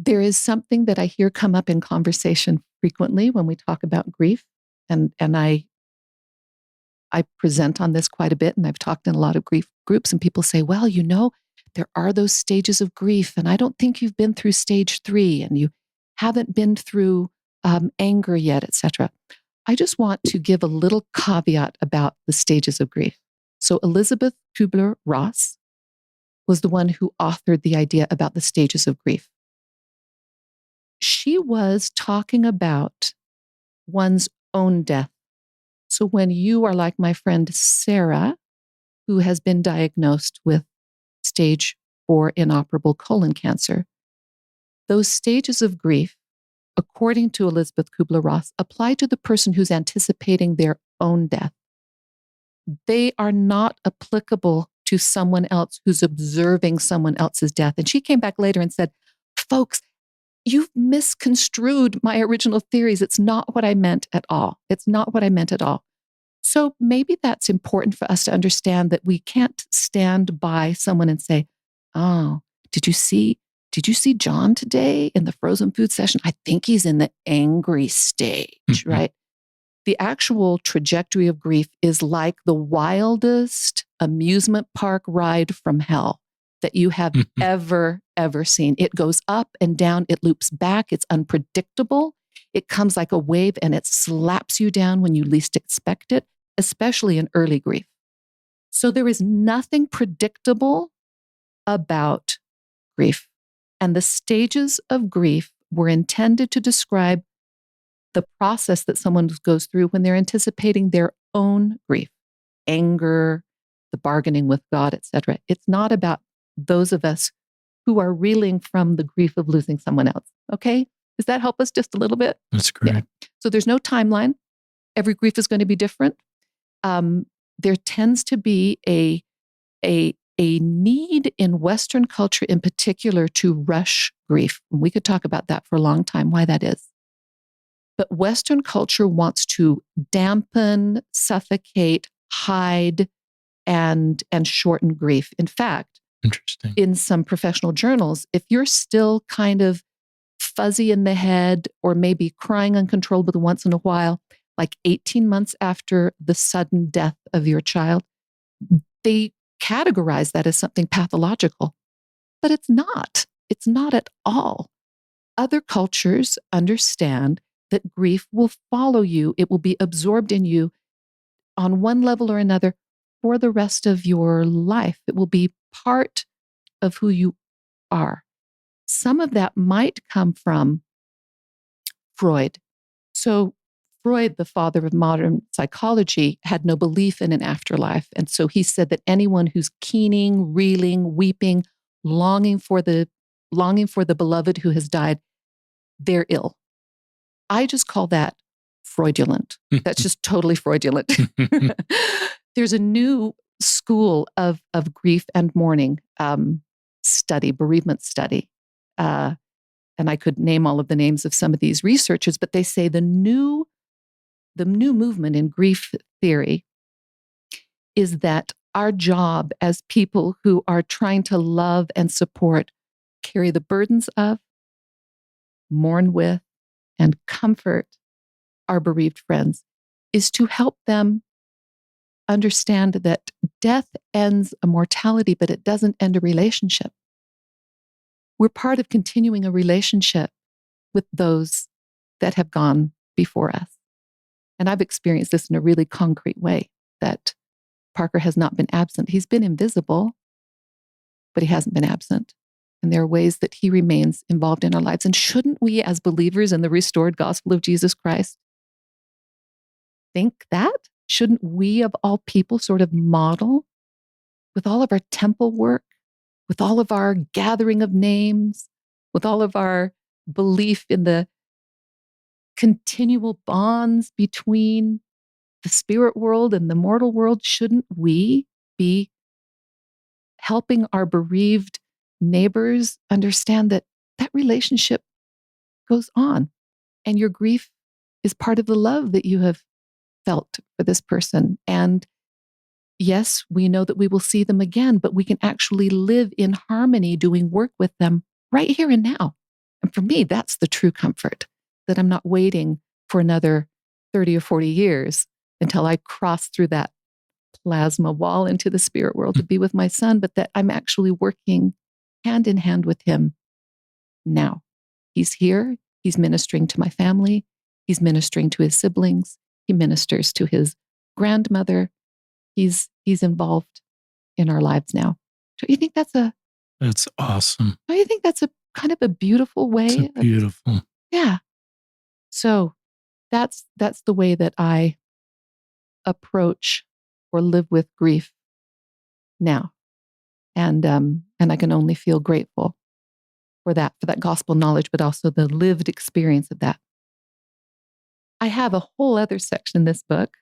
There is something that I hear come up in conversation frequently when we talk about grief, and I present on this quite a bit, and I've talked in a lot of grief groups, and people say, well, there are those stages of grief, and I don't think you've been through stage 3, and you haven't been through anger yet, etc. I just want to give a little caveat about the stages of grief. So Elizabeth Kubler-Ross was the one who authored the idea about the stages of grief. She was talking about one's own death. So when you are like my friend Sarah, who has been diagnosed with stage 4 inoperable colon cancer, those stages of grief, according to Elizabeth Kubler-Ross, apply to the person who's anticipating their own death. They are not applicable to someone else who's observing someone else's death. And she came back later and said, folks, you've misconstrued my original theories. It's not what I meant at all. It's not what I meant at all. So maybe that's important for us to understand, that we can't stand by someone and say, oh, did you see John today in the frozen food session? I think he's in the angry stage, right? The actual trajectory of grief is like the wildest amusement park ride from hell that you have ever seen. It goes up and down. It loops back. It's unpredictable. It comes like a wave, and it slaps you down when you least expect it, especially in early grief. So there is nothing predictable about grief. And the stages of grief were intended to describe the process that someone goes through when they're anticipating their own grief, anger, the bargaining with God, etc. It's not about those of us who are reeling from the grief of losing someone else. Okay? Does that help us just a little bit? That's great. Yeah. So there's no timeline. Every grief is going to be different. There tends to be a need in Western culture in particular to rush grief. And we could talk about that for a long time, why that is. But Western culture wants to dampen, suffocate, hide, and shorten grief. In fact, interesting. In some professional journals, if you're still kind of fuzzy in the head or maybe crying uncontrollably once in a while, like 18 months after the sudden death of your child, they categorize that as something pathological. But it's not. It's not at all. Other cultures understand that grief will follow you. It will be absorbed in you on one level or another for the rest of your life. It will be part of who you are. Some of that might come from Freud. So Freud, the father of modern psychology, had no belief in an afterlife. And so he said that anyone who's keening, reeling, weeping, longing for the beloved who has died, they're ill. I just call that fraudulent. That's just totally fraudulent. There's a new school of grief and mourning study, bereavement study. And I could name all of the names of some of these researchers, but they say the new movement in grief theory is that our job as people who are trying to love and support, carry the burdens of, mourn with, and comfort our bereaved friends is to help them understand that death ends a mortality, but it doesn't end a relationship. We're part of continuing a relationship with those that have gone before us. And I've experienced this in a really concrete way, that Parker has not been absent. He's been invisible, but he hasn't been absent. And there are ways that he remains involved in our lives. And shouldn't we, as believers in the restored gospel of Jesus Christ, think that? Shouldn't we, of all people, sort of model with all of our temple work, with all of our gathering of names, with all of our belief in the continual bonds between the spirit world and the mortal world? Shouldn't we be helping our bereaved neighbors understand that that relationship goes on and your grief is part of the love that you have felt for this person? And yes, we know that we will see them again, but we can actually live in harmony doing work with them right here and now. And for me, that's the true comfort, that I'm not waiting for another 30 or 40 years until I cross through that plasma wall into the spirit world to be with my son, but that I'm actually working hand in hand with him now. He's here. He's ministering to my family. He's ministering to his siblings. He ministers to his grandmother. He's involved in our lives now. Don't you think that's awesome? Don't you think that's a kind of a beautiful way? It's beautiful. Yeah. So that's the way that I approach or live with grief now. And I can only feel grateful for that gospel knowledge, but also the lived experience of that. I have a whole other section in this book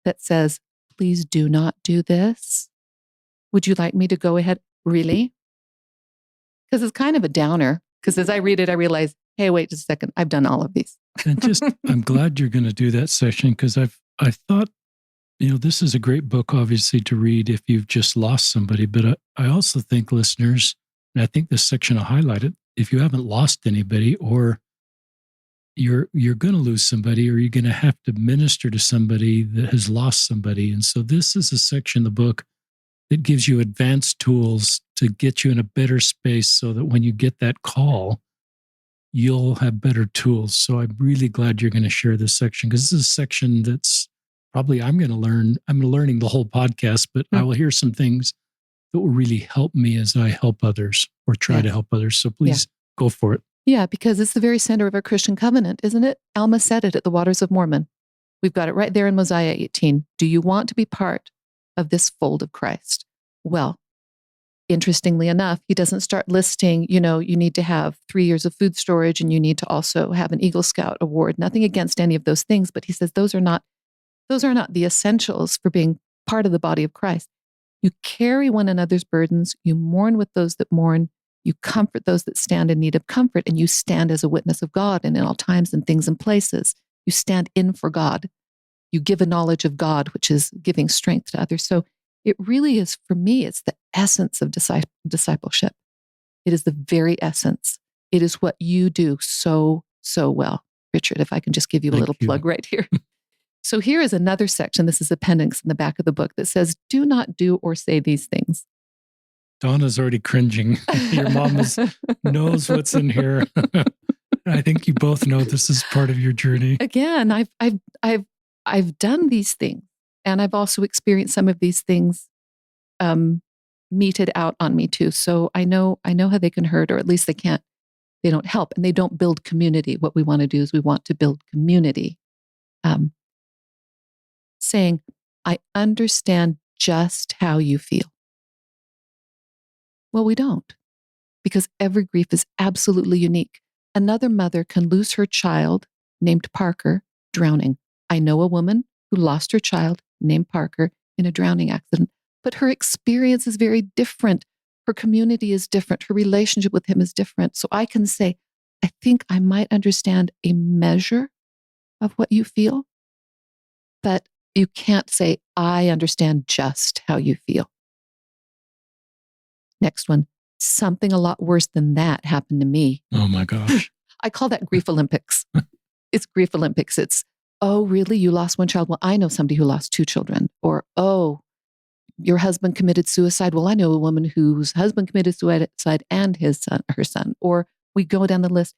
that says, please do not do this. Would you like me to go ahead? Really? Because it's kind of a downer. Because as I read it, I realize, hey, wait just a second. I've done all of these. And I'm glad you're going to do that section, because I thought, this is a great book, obviously, to read if you've just lost somebody. But I also think listeners, and I think this section will highlight it, if you haven't lost anybody, or you're going to lose somebody, or you're going to have to minister to somebody that has lost somebody. And so this is a section of the book that gives you advanced tools to get you in a better space so that when you get that call, you'll have better tools. So I'm really glad you're going to share this section, because this is a section that's probably I'm learning the whole podcast, but I will hear some things that will really help me as I help others or try to help others. So please go for it. Yeah, because it's the very center of our Christian covenant, isn't it? Alma said it at the Waters of Mormon. We've got it right there in Mosiah 18. Do you want to be part of this fold of Christ? Well, interestingly enough, he doesn't start listing, you need to have 3 years of food storage and you need to also have an Eagle Scout award. Nothing against any of those things, but he says those are not the essentials for being part of the body of Christ. You carry one another's burdens, you mourn with those that mourn, you comfort those that stand in need of comfort, and you stand as a witness of God, and in all times and things and places. You stand in for God. You give a knowledge of God, which is giving strength to others. So it really is, for me, it's the essence of discipleship. It is the very essence. It is what you do so, so well. Richard, if I can just give you a little plug right here. So here is another section. This is appendix in the back of the book that says, do not do or say these things. Donna's already cringing. Your mom knows what's in here. I think you both know this is part of your journey. Again, I've done these things, and I've also experienced some of these things meted out on me too. So I know how they can hurt, or at least they don't help, and they don't build community. What we want to do is we want to build community. Saying, I understand just how you feel. Well, we don't, because every grief is absolutely unique. Another mother can lose her child, named Parker, drowning. I know a woman who lost her child, named Parker, in a drowning accident, but her experience is very different. Her community is different. Her relationship with him is different. So I can say, I think I might understand a measure of what you feel, but you can't say, I understand just how you feel. Next one. Something a lot worse than that happened to me. Oh my gosh. I call that Grief Olympics. It's Grief Olympics. It's, oh, really? You lost one child? Well, I know somebody who lost 2 children. Or, oh, your husband committed suicide. Well, I know a woman whose husband committed suicide and her son. Or we go down the list.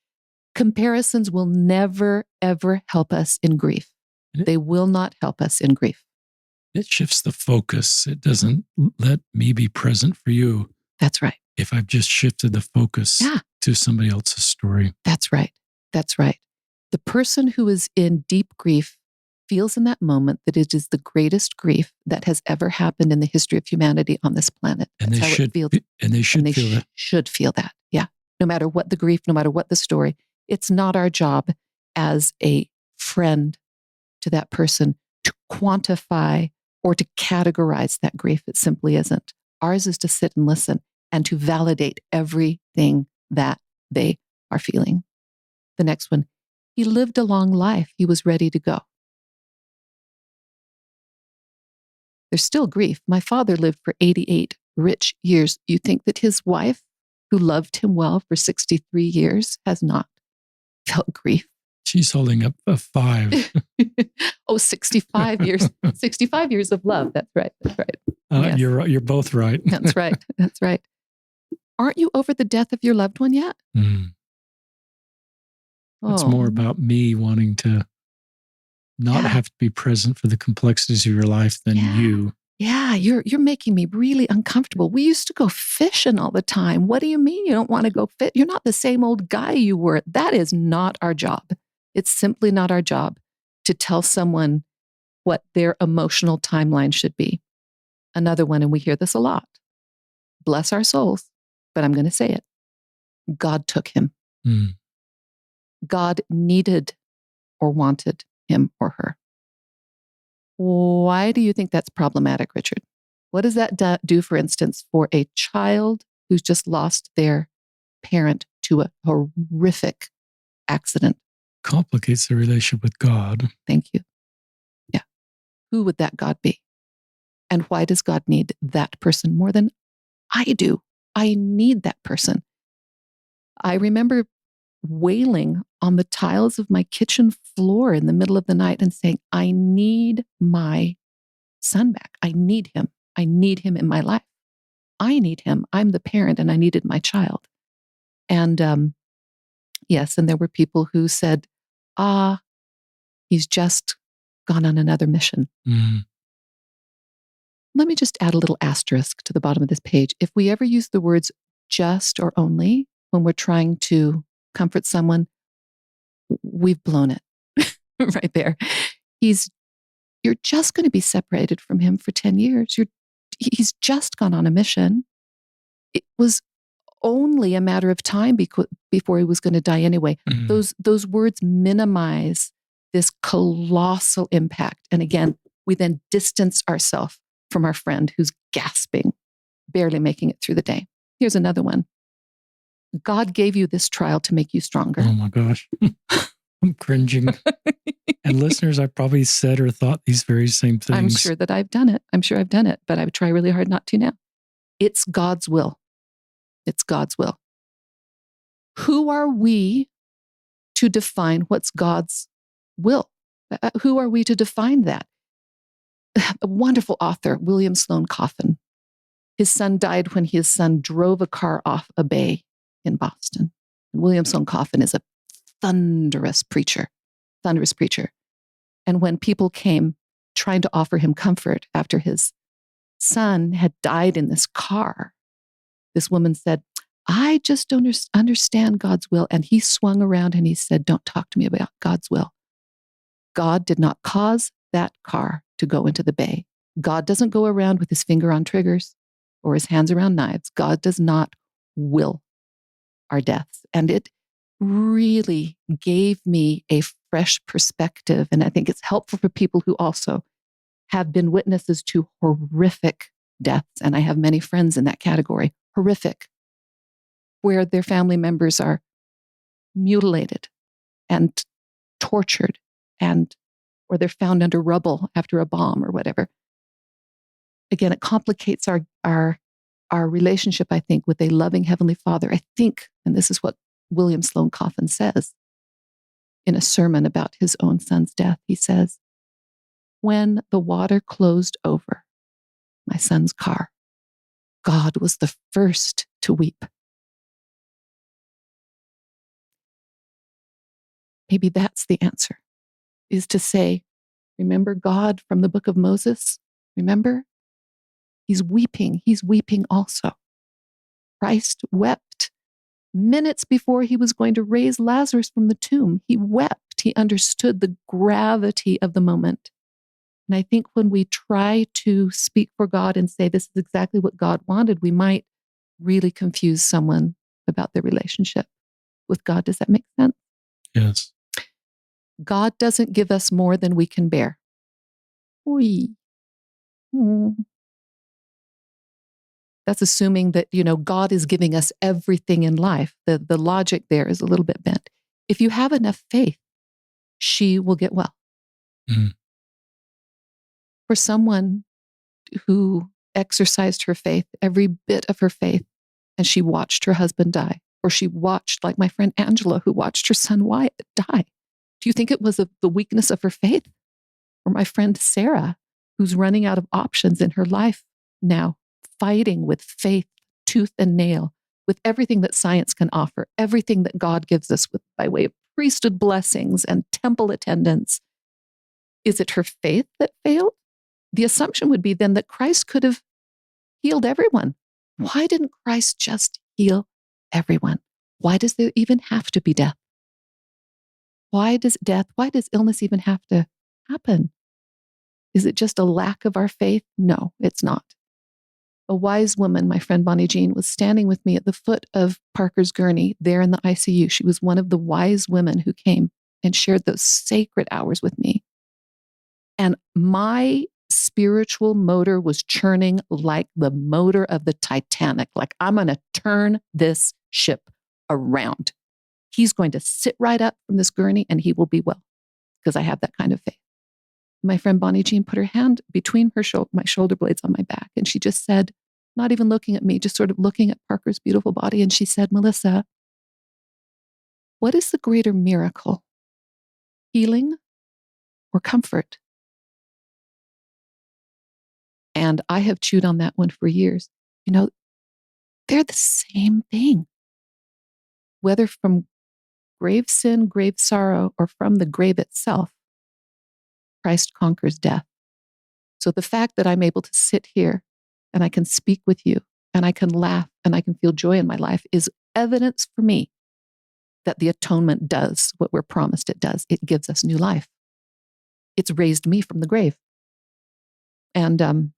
Comparisons will never, ever help us in grief. They will not help us in grief. It shifts the focus. It doesn't let me be present for you. That's right. If I've just shifted the focus to somebody else's story. That's right. That's right. The person who is in deep grief feels in that moment that it is the greatest grief that has ever happened in the history of humanity on this planet. And That's they how should it feels. and they should And they feel that. should feel that. Yeah. No matter what the grief, no matter what the story, it's not our job as a friend to that person to quantify or to categorize that grief. It simply isn't. Ours is to sit and listen and to validate everything that they are feeling. The next one, he lived a long life. He was ready to go. There's still grief. My father lived for 88 rich years. You think that his wife, who loved him well for 63 years, has not felt grief? She's holding up a 5. Oh, 65 years. 65 years of love. That's right. That's right. Yes. You're both right. That's right. That's right. Aren't you over the death of your loved one yet? It's more about me wanting to not have to be present for the complexities of your life than you. Yeah, you're making me really uncomfortable. We used to go fishing all the time. What do you mean you don't want to go fish? You're not the same old guy you were. That is not our job. It's simply not our job to tell someone what their emotional timeline should be. Another one, and we hear this a lot. Bless our souls, but I'm going to say it. God took him. God needed or wanted him or her. Why do you think that's problematic, Richard? What does that do, for instance, for a child who's just lost their parent to a horrific accident? Complicates the relationship with God. Thank you. Yeah. Who would that God be? And why does God need that person more than I do? I need that person. I remember wailing on the tiles of my kitchen floor in the middle of the night and saying, I need my son back. I need him. I need him in my life. I need him. I'm the parent and I needed my child. And yes, and there were people who said, he's just gone on another mission. Let me just add a little asterisk to the bottom of this page. If we ever use the words just or only when we're trying to comfort someone, we've blown it right there. You're just going to be separated from him for 10 years. He's just gone on a mission. It was only a matter of time before he was going to die anyway. Those words minimize this colossal impact. And again, we then distance ourselves from our friend who's gasping, barely making it through the day. Here's another one. God gave you this trial to make you stronger. Oh my gosh. I'm cringing. And listeners, I probably said or thought these very same things. I'm sure that I've done it. I'm sure I've done it, but I would try really hard not to now. It's God's will. It's God's will. Who are we to define what's God's will? Who are we to define that? A wonderful author, William Sloane Coffin. His son died when his son drove a car off a bay in Boston. And William Sloane Coffin is a thunderous preacher. And when people came trying to offer him comfort after his son had died in this car, this woman said, I just don't understand God's will. And he swung around and he said, don't talk to me about God's will. God did not cause that car to go into the bay. God doesn't go around with his finger on triggers or his hands around knives. God does not will our deaths. And it really gave me a fresh perspective. And I think it's helpful for people who also have been witnesses to horrific deaths. And I have many friends in that category, horrific, where their family members are mutilated and tortured or they're found under rubble after a bomb or whatever. Again, it complicates our relationship, I think, with a loving Heavenly Father. I think, and this is what William Sloane Coffin says in a sermon about his own son's death. He says, when the water closed over my son's car, God was the first to weep. Maybe that's the answer, is to say, remember God from the book of Moses? Remember? He's weeping also. Christ wept minutes before he was going to raise Lazarus from the tomb. He wept. context. He understood the gravity of the moment. And I think when we try to speak for God and say this is exactly what God wanted, we might really confuse someone about their relationship with God. Does that make sense? Yes. God doesn't give us more than we can bear. That's assuming that, God is giving us everything in life. The logic there is a little bit bent. If you have enough faith, she will get well. Mm. For someone who exercised her faith, every bit of her faith, and she watched her husband die, or she watched, like my friend Angela, who watched her son Wyatt die. Do you think it was the weakness of her faith? Or my friend Sarah, who's running out of options in her life now, fighting with faith, tooth and nail, with everything that science can offer, everything that God gives us with by way of priesthood blessings and temple attendance. Is it her faith that failed? The assumption would be then that Christ could have healed everyone. Why didn't Christ just heal everyone? Why does there even have to be death? Why does illness even have to happen? Is it just a lack of our faith? No, it's not. A wise woman, my friend Bonnie Jean, was standing with me at the foot of Parker's gurney there in the ICU. She was one of the wise women who came and shared those sacred hours with me. And my spiritual motor was churning like the motor of the Titanic. Like, I'm going to turn this ship around. He's going to sit right up from this gurney and he will be well, because I have that kind of faith. My friend Bonnie Jean put her hand between my shoulder blades on my back, and she just said, not even looking at me, just sort of looking at Parker's beautiful body, and she said, Melissa, what is the greater miracle? Healing or comfort? And I have chewed on that one for years. They're the same thing. Whether from grave sin, grave sorrow, or from the grave itself, Christ conquers death. So the fact that I'm able to sit here and I can speak with you and I can laugh and I can feel joy in my life is evidence for me that the atonement does what we're promised it does. It gives us new life. It's raised me from the grave. And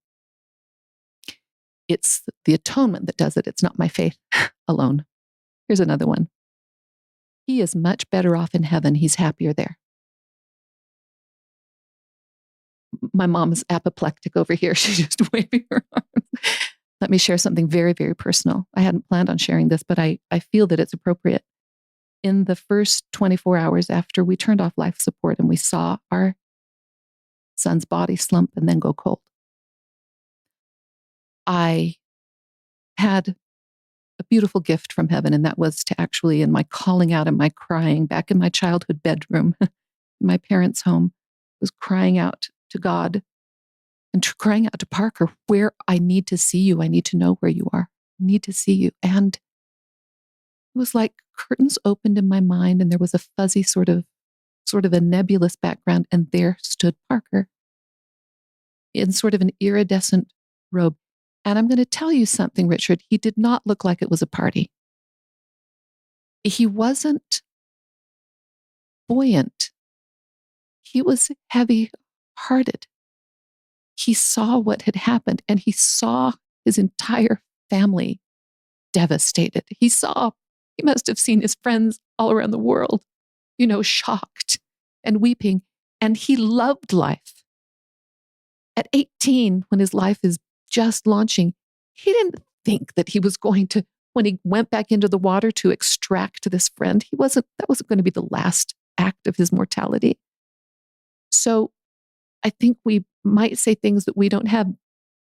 it's the atonement that does it. It's not my faith alone. Here's another one. He is much better off in heaven. He's happier there. My mom's apoplectic over here. She's just waving her arms. Let me share something very, very personal. I hadn't planned on sharing this, but I feel that it's appropriate. In the first 24 hours after we turned off life support and we saw our son's body slump and then go cold, I had a beautiful gift from heaven, and that was to actually, in my calling out and my crying back in my childhood bedroom, in my parents' home, was crying out to God and crying out to Parker, where I need to see you. I need to know where you are. I need to see you. And it was like curtains opened in my mind and there was a fuzzy sort of a nebulous background. And there stood Parker in sort of an iridescent robe. And I'm going to tell you something, Richard. He did not look like it was a party. He wasn't buoyant. He was heavy-hearted. He saw what had happened, and he saw his entire family devastated. He must have seen his friends all around the world, shocked and weeping. And he loved life. At 18, when his life is just launching, he didn't think that he was going to, when he went back into the water to extract this friend, that wasn't going to be the last act of his mortality. So I think we might say things that we don't have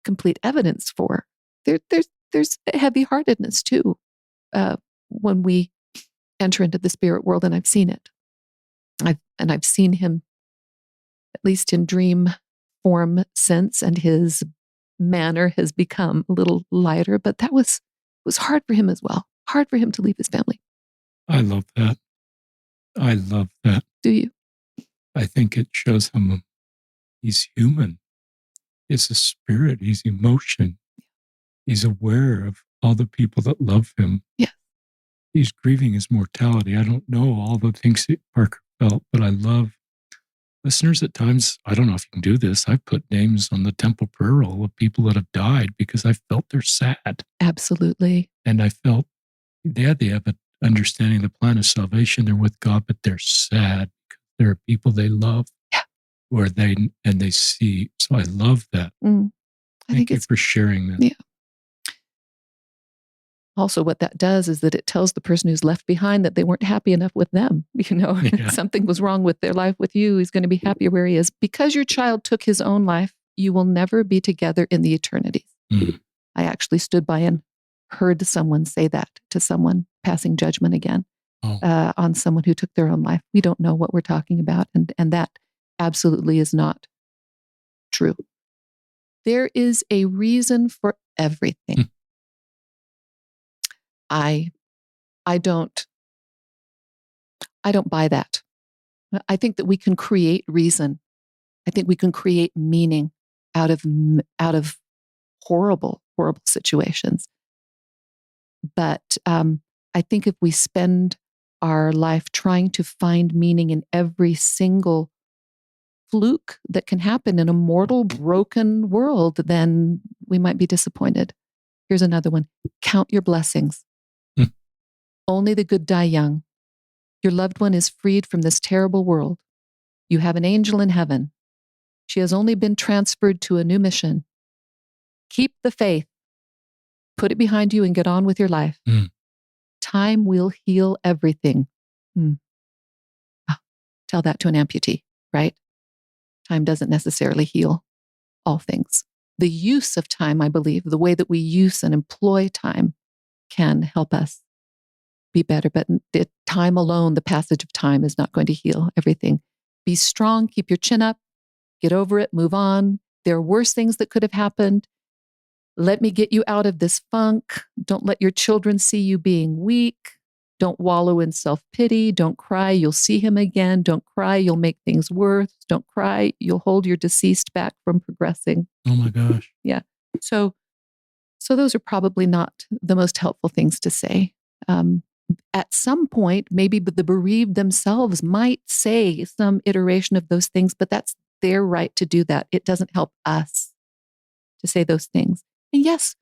complete evidence for. There's heavy-heartedness too when we enter into the spirit world, and I've seen it. I've seen him, at least in dream form since, and his manner has become a little lighter, but it was hard for him as well. Hard for him to leave his family. I love that. I love that. Do you? I think it shows him he's human. He's a spirit. He's emotion. He's aware of all the people that love him. Yeah. He's grieving his mortality. I don't know all the things that Parker But I love listeners at times. I don't know if you can do this. I've put names on the temple prayer roll of people that have died because I felt they're sad. Absolutely. And I felt, they have an understanding of the plan of salvation. They're with God, but they're sad because there are people they love where they see. So I love that. Thank you for sharing that. Yeah. Also, what that does is that it tells the person who's left behind that they weren't happy enough with them. Something was wrong with their life with you. He's going to be happier where he is. Because your child took his own life, you will never be together in the eternities. I actually stood by and heard someone say that to someone passing judgment again on someone who took their own life. We don't know what we're talking about. And that absolutely is not true. There is a reason for everything. I don't buy that. I think that we can create reason. I think we can create meaning out of horrible situations. But I think if we spend our life trying to find meaning in every single fluke that can happen in a mortal, broken world, then we might be disappointed. Here's another one. Count your blessings. Only the good die young. Your loved one is freed from this terrible world. You have an angel in heaven. She has only been transferred to a new mission. Keep the faith. Put it behind you and get on with your life. Time will heal everything. Tell that to an amputee, right? Time doesn't necessarily heal all things. The use of time, I believe, the way that we use and employ time can help us be better. But the time alone, the passage of time is not going to heal everything. Be strong, keep your chin up, get over it, move on. There are worse things that could have happened. Let me get you out of this funk. Don't let your children see you being weak. Don't wallow in self-pity. Don't cry, you'll see him again. Don't cry, you'll make things worse. Don't cry, you'll hold your deceased back from progressing. Oh my gosh. Yeah. So those are probably not the most helpful things to say. At some point, maybe the bereaved themselves might say some iteration of those things, but that's their right to do that. It doesn't help us to say those things. And yes,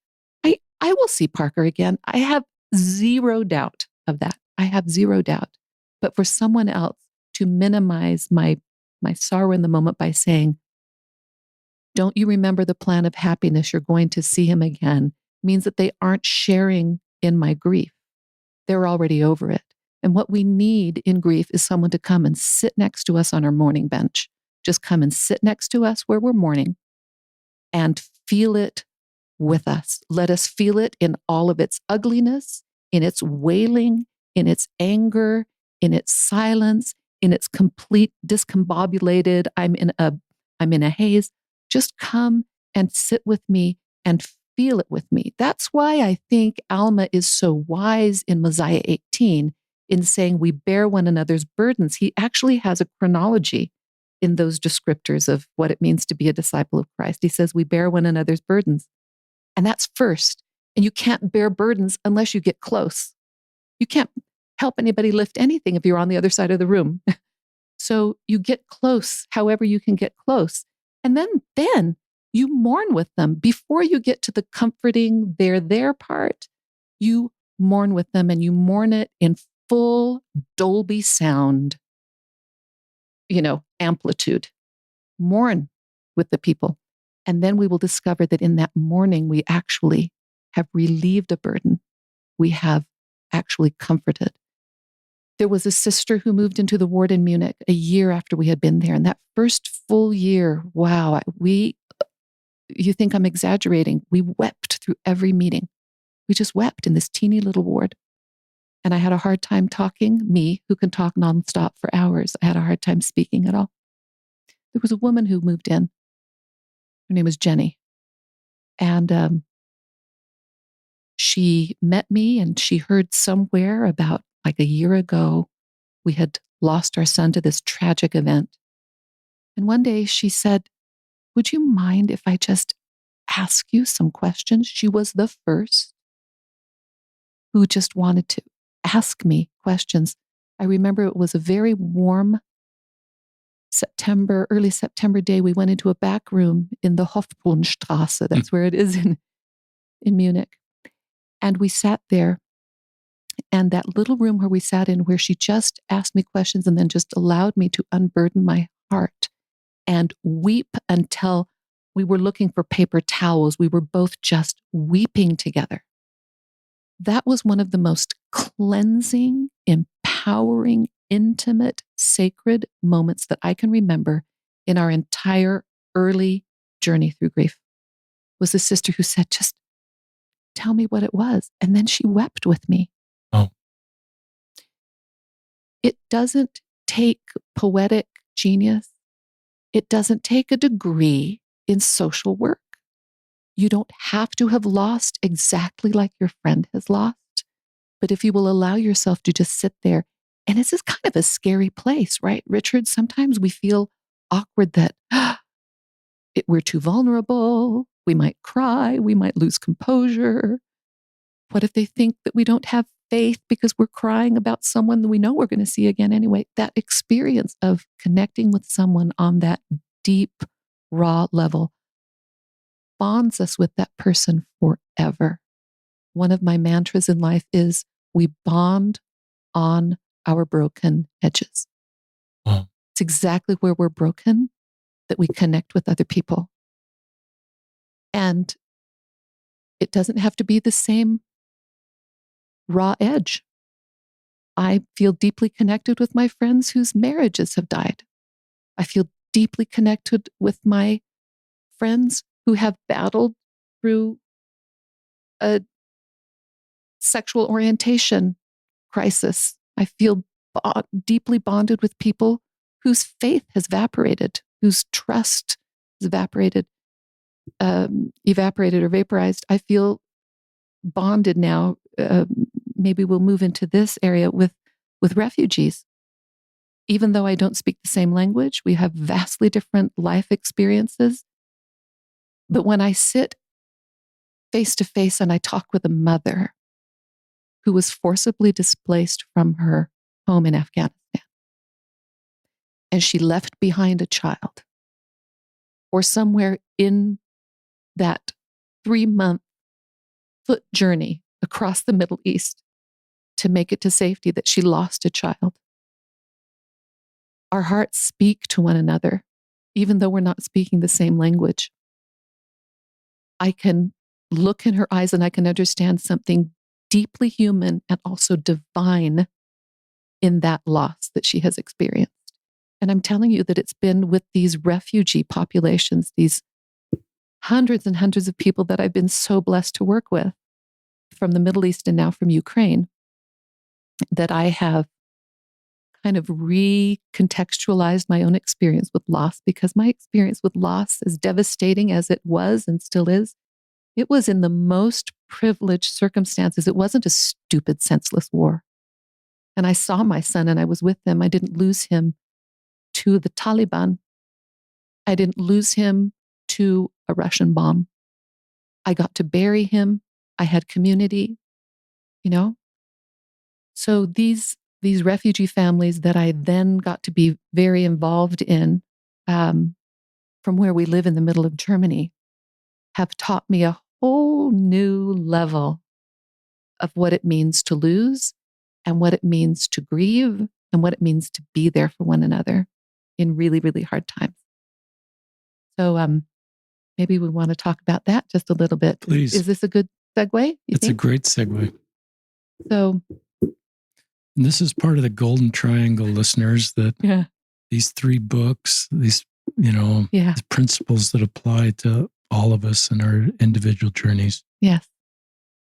I will see Parker again. I have zero doubt of that. I have zero doubt. But for someone else to minimize my sorrow in the moment by saying, don't you remember the plan of happiness? You're going to see him again, means that they aren't sharing in my grief. They're already over it. And what we need in grief is someone to come and sit next to us on our mourning bench. Just come and sit next to us where we're mourning and feel it with us. Let us feel it in all of its ugliness, in its wailing, in its anger, in its silence, in its complete discombobulated, I'm in a haze. Just come and sit with me and feel it with me. That's why I think Alma is so wise in Mosiah 18 in saying we bear one another's burdens. He actually has a chronology in those descriptors of what it means to be a disciple of Christ. He says we bear one another's burdens. And that's first. And you can't bear burdens unless you get close. You can't help anybody lift anything if you're on the other side of the room. So you get close, however you can get close. And then you mourn with them. Before you get to the comforting, they're there part, you mourn with them, and you mourn it in full Dolby sound, amplitude. Mourn with the people. And then we will discover that in that mourning, we actually have relieved a burden. We have actually comforted. There was a sister who moved into the ward in Munich a year after we had been there. And that first full year, wow, you think I'm exaggerating. We wept through every meeting. We just wept in this teeny little ward. And I had a hard time talking, me, who can talk nonstop for hours. I had a hard time speaking at all. There was a woman who moved in. Her name was Jenny. And she met me, and she heard somewhere about like a year ago, we had lost our son to this tragic event. And one day she said, would you mind if I just ask you some questions? She was the first who just wanted to ask me questions. I remember it was a very warm early September day. We went into a back room in the Hofbrunstrasse. That's where it is in Munich. And we sat there. And that little room where we sat in, where she just asked me questions and then just allowed me to unburden my heart and weep until we were looking for paper towels. We were both just weeping together. That was one of the most cleansing, empowering, intimate, sacred moments that I can remember in our entire early journey through grief. Was the sister who said, just tell me what it was. And then she wept with me. Oh. It doesn't take poetic genius. It doesn't take a degree in social work. You don't have to have lost exactly like your friend has lost. But if you will allow yourself to just sit there, and this is kind of a scary place, right, Richard? Sometimes we feel awkward that we're too vulnerable. We might cry. We might lose composure. What if they think that we don't have faith because we're crying about someone that we know we're going to see again anyway? That experience of connecting with someone on that deep, raw level bonds us with that person forever. One of my mantras in life is we bond on our broken edges. Wow. It's exactly where we're broken that we connect with other people. And it doesn't have to be the same raw edge. I feel deeply connected with my friends whose marriages have died. I feel deeply connected with my friends who have battled through a sexual orientation crisis. I feel deeply bonded with people whose faith has evaporated, whose trust has evaporated or vaporized. I feel bonded now. Maybe we'll move into this area with refugees. Even though I don't speak the same language, we have vastly different life experiences. But when I sit face to face and I talk with a mother who was forcibly displaced from her home in Afghanistan, and she left behind a child, or somewhere in that 3-month foot journey across the Middle East to make it to safety, that she lost a child. Our hearts speak to one another, even though we're not speaking the same language. I can look in her eyes and I can understand something deeply human and also divine in that loss that she has experienced. And I'm telling you that it's been with these refugee populations, these hundreds and hundreds of people that I've been so blessed to work with from the Middle East and now from Ukraine, that I have kind of recontextualized my own experience with loss, because my experience with loss, as devastating as it was and still is, it was in the most privileged circumstances. It wasn't a stupid, senseless war. And I saw my son and I was with him. I didn't lose him to the Taliban. I didn't lose him to a Russian bomb. I got to bury him. I had community, So these refugee families that I then got to be very involved in, from where we live in the middle of Germany, have taught me a whole new level of what it means to lose and what it means to grieve and what it means to be there for one another in really, really hard times. So maybe we want to talk about that just a little bit. Please. Is this a good segue? It's a great segue. So and this is part of the golden triangle, listeners, that these 3 books, these principles that apply to all of us in our individual journeys. Yes.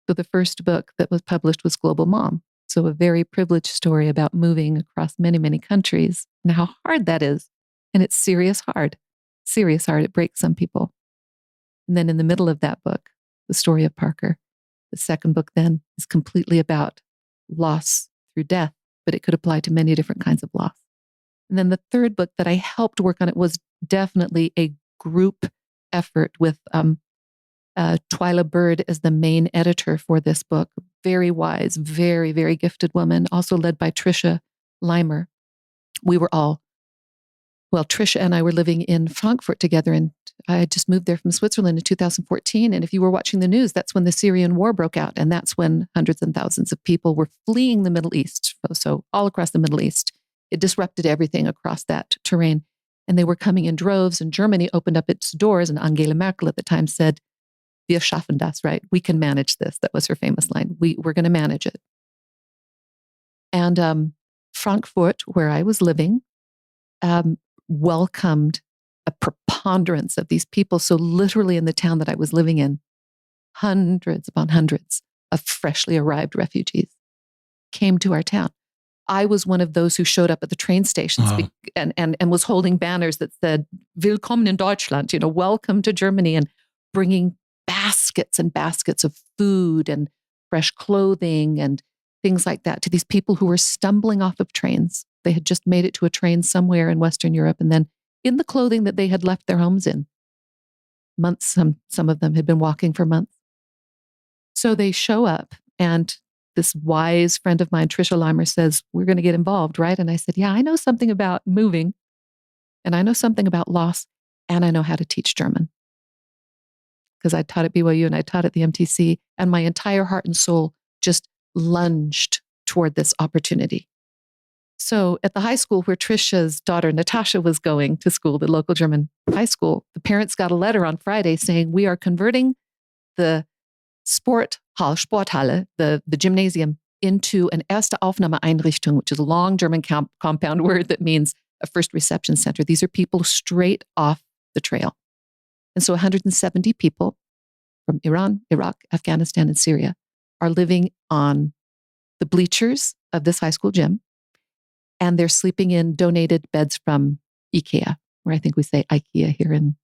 So the first book that was published was Global Mom. So a very privileged story about moving across many, many countries and how hard that is. And it's serious hard. It breaks some people. And then in the middle of that book, the story of Parker. The second book then is completely about loss through death, but it could apply to many different kinds of loss. And then the third book that I helped work on, it was definitely a group effort with Twyla Bird as the main editor for this book. Very wise, very, very gifted woman, also led by Tricia, Leimer, we were all, well, Trisha and I were living in Frankfurt together, and I had just moved there from Switzerland in 2014. And if you were watching the news, that's when the Syrian war broke out. And that's when hundreds and thousands of people were fleeing the Middle East. So all across the Middle East, it disrupted everything across that terrain. And they were coming in droves, and Germany opened up its doors. And Angela Merkel at the time said, "Wir schaffen das," right? We can manage this. That was her famous line. We're going to manage it. And Frankfurt, where I was living, welcomed a preponderance of these people. So literally in the town that I was living in, hundreds upon hundreds of freshly arrived refugees came to our town. I was one of those who showed up at the train stations and was holding banners that said, "Willkommen in Deutschland," welcome to Germany, and bringing baskets and baskets of food and fresh clothing and things like that to these people who were stumbling off of trains. They had just made it to a train somewhere in Western Europe, and then in the clothing that they had left their homes in. Months, some of them had been walking for months. So they show up, and this wise friend of mine, Trisha Leimer, says, "We're going to get involved, right?" And I said, "Yeah, I know something about moving, and I know something about loss, and I know how to teach German." Because I taught at BYU and I taught at the MTC, and my entire heart and soul just lunged toward this opportunity. So at the high school where Trisha's daughter, Natasha, was going to school, the local German high school, the parents got a letter on Friday saying, "We are converting the Sporthalle, the gymnasium, into an Erste Aufnahmeeinrichtung," which is a long German compound word that means a first reception center. These are people straight off the trail. And so 170 people from Iran, Iraq, Afghanistan, and Syria are living on the bleachers of this high school gym. And they're sleeping in donated beds from IKEA, where I think we say IKEA here in,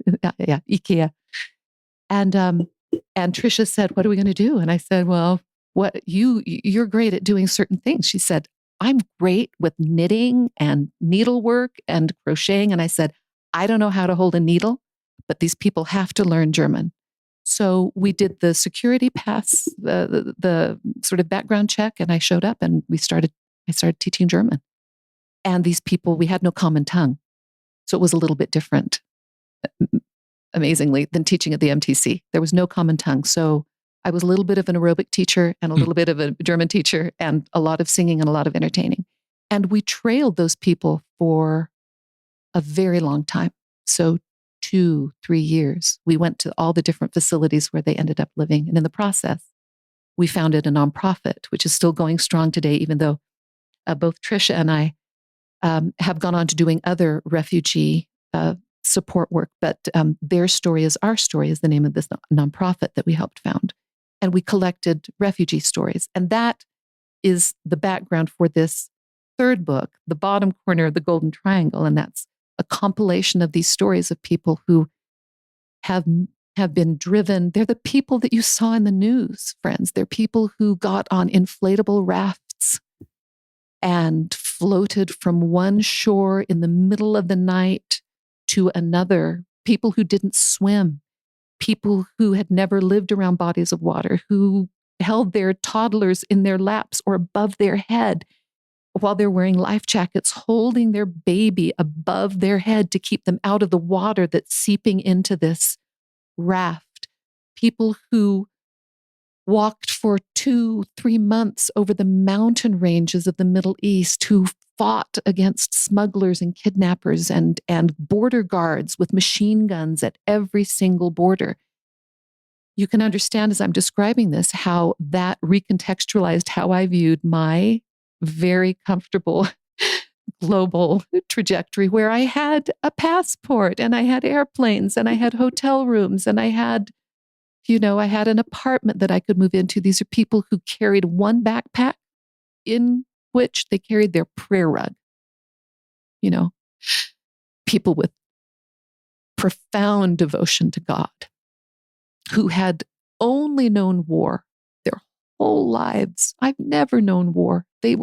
IKEA. And Trisha said, "What are we going to do?" And I said, "Well, you're great at doing certain things." She said, "I'm great with knitting and needlework and crocheting." And I said, "I don't know how to hold a needle, but these people have to learn German." So we did the security pass, the sort of background check, and I showed up, and I started teaching German. And these people, we had no common tongue. So it was a little bit different, amazingly, than teaching at the MTC. There was no common tongue. So I was a little bit of an aerobic teacher and a little bit of a German teacher, and a lot of singing and a lot of entertaining. And we trailed those people for a very long time. So 2-3 years. We went to all the different facilities where they ended up living. And in the process, we founded a nonprofit, which is still going strong today, even though both Trisha and I have gone on to doing other refugee support work. But Their Story is Our Story is the name of this nonprofit that we helped found. And we collected refugee stories. And that is the background for this third book, the bottom corner of the Golden Triangle. And that's a compilation of these stories of people who have been driven. They're the people that you saw in the news, friends. They're people who got on inflatable rafts and floated from one shore in the middle of the night to another. People who didn't swim, people who had never lived around bodies of water, who held their toddlers in their laps or above their head while they're wearing life jackets, holding their baby above their head to keep them out of the water that's seeping into this raft. People who walked for 2-3 months over the mountain ranges of the Middle East, who fought against smugglers and kidnappers and border guards with machine guns at every single border. You can understand as I'm describing this how that recontextualized how I viewed my very comfortable global trajectory, where I had a passport and I had airplanes and I had hotel rooms and I had an apartment that I could move into. These are people who carried one backpack in which they carried their prayer rug. People with profound devotion to God, who had only known war their whole lives. I've never known war. They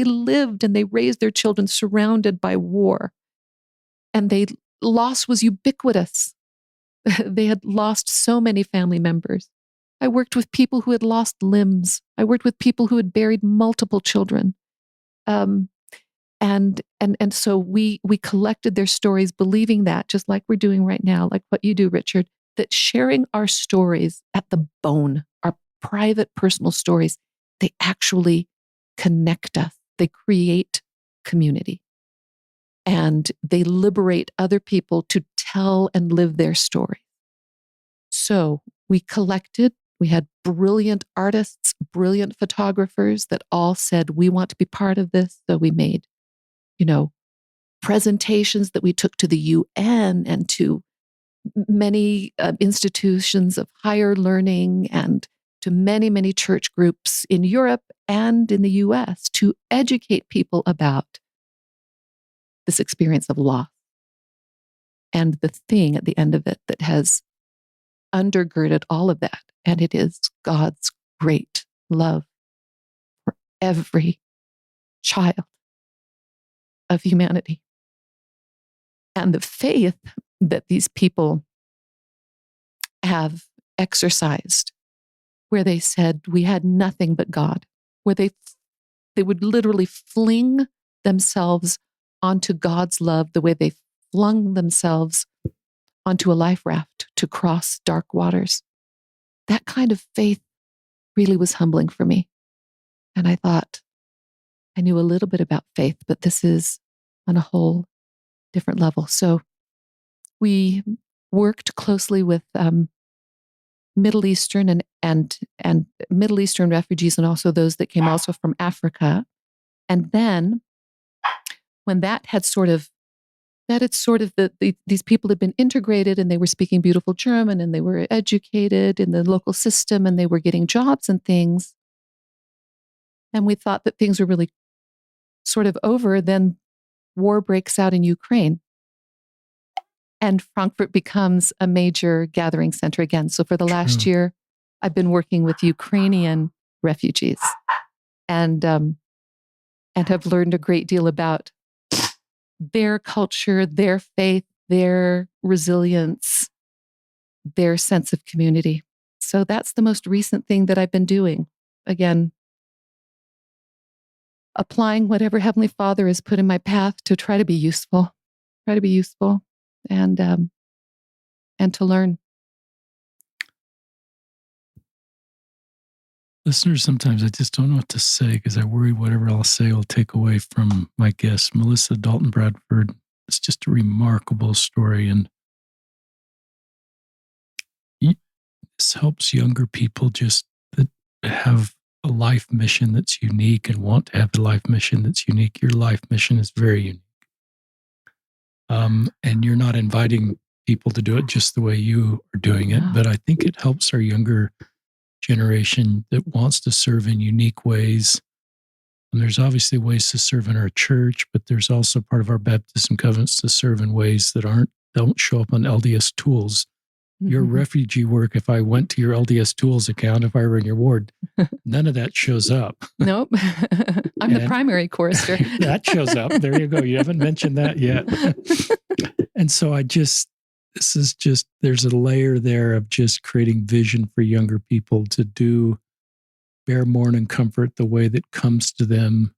lived and they raised their children surrounded by war. And loss was ubiquitous. They had lost so many family members. I worked with people who had lost limbs. I worked with people who had buried multiple children. And so we collected their stories, believing that, just like we're doing right now, like what you do, Richard, that sharing our stories at the bone, our private personal stories, they actually connect us. They create community. And they liberate other people to tell and live their story. So we had brilliant artists, brilliant photographers that all said, we want to be part of this. So we made, presentations that we took to the UN and to many institutions of higher learning and to many, many church groups in Europe and in the US to educate people about this experience of loss and the thing at the end of it that has undergirded all of that. And it is God's great love for every child of humanity. And the faith that these people have exercised, where they said, we had nothing but God, where they would literally fling themselves onto God's love the way they flung themselves onto a life raft to cross dark waters. That kind of faith really was humbling for me. And I thought, I knew a little bit about faith, but this is on a whole different level. So we worked closely with Middle Eastern and Middle Eastern refugees, and also those that came also from Africa. And then when these people had been integrated and they were speaking beautiful German and they were educated in the local system and they were getting jobs and things. And we thought that things were really sort of over. Then war breaks out in Ukraine. And Frankfurt becomes a major gathering center again. So for the last year, I've been working with Ukrainian refugees and have learned a great deal about their culture, their faith, their resilience, their sense of community. So that's the most recent thing that I've been doing. Again, applying whatever Heavenly Father has put in my path to try to be useful, and to learn. Listeners, sometimes I just don't know what to say because I worry whatever I'll say will take away from my guest, Melissa Dalton-Bradford. It's just a remarkable story, and this helps younger people just that have a life mission that's unique and want to have a life mission that's unique. Your life mission is very unique. And you're not inviting people to do it just the way you are doing it, but I think it helps our younger generation that wants to serve in unique ways. And there's obviously ways to serve in our church, but there's also part of our baptism covenants to serve in ways that don't show up on LDS tools. Mm-hmm. Your refugee work, if I went to your LDS tools account, if I were in your ward, none of that shows up. Nope. I'm the primary chorister. That shows up. There you go. You haven't mentioned that yet. And so there's a layer there of just creating vision for younger people to bear, mourn, and comfort the way that comes to them.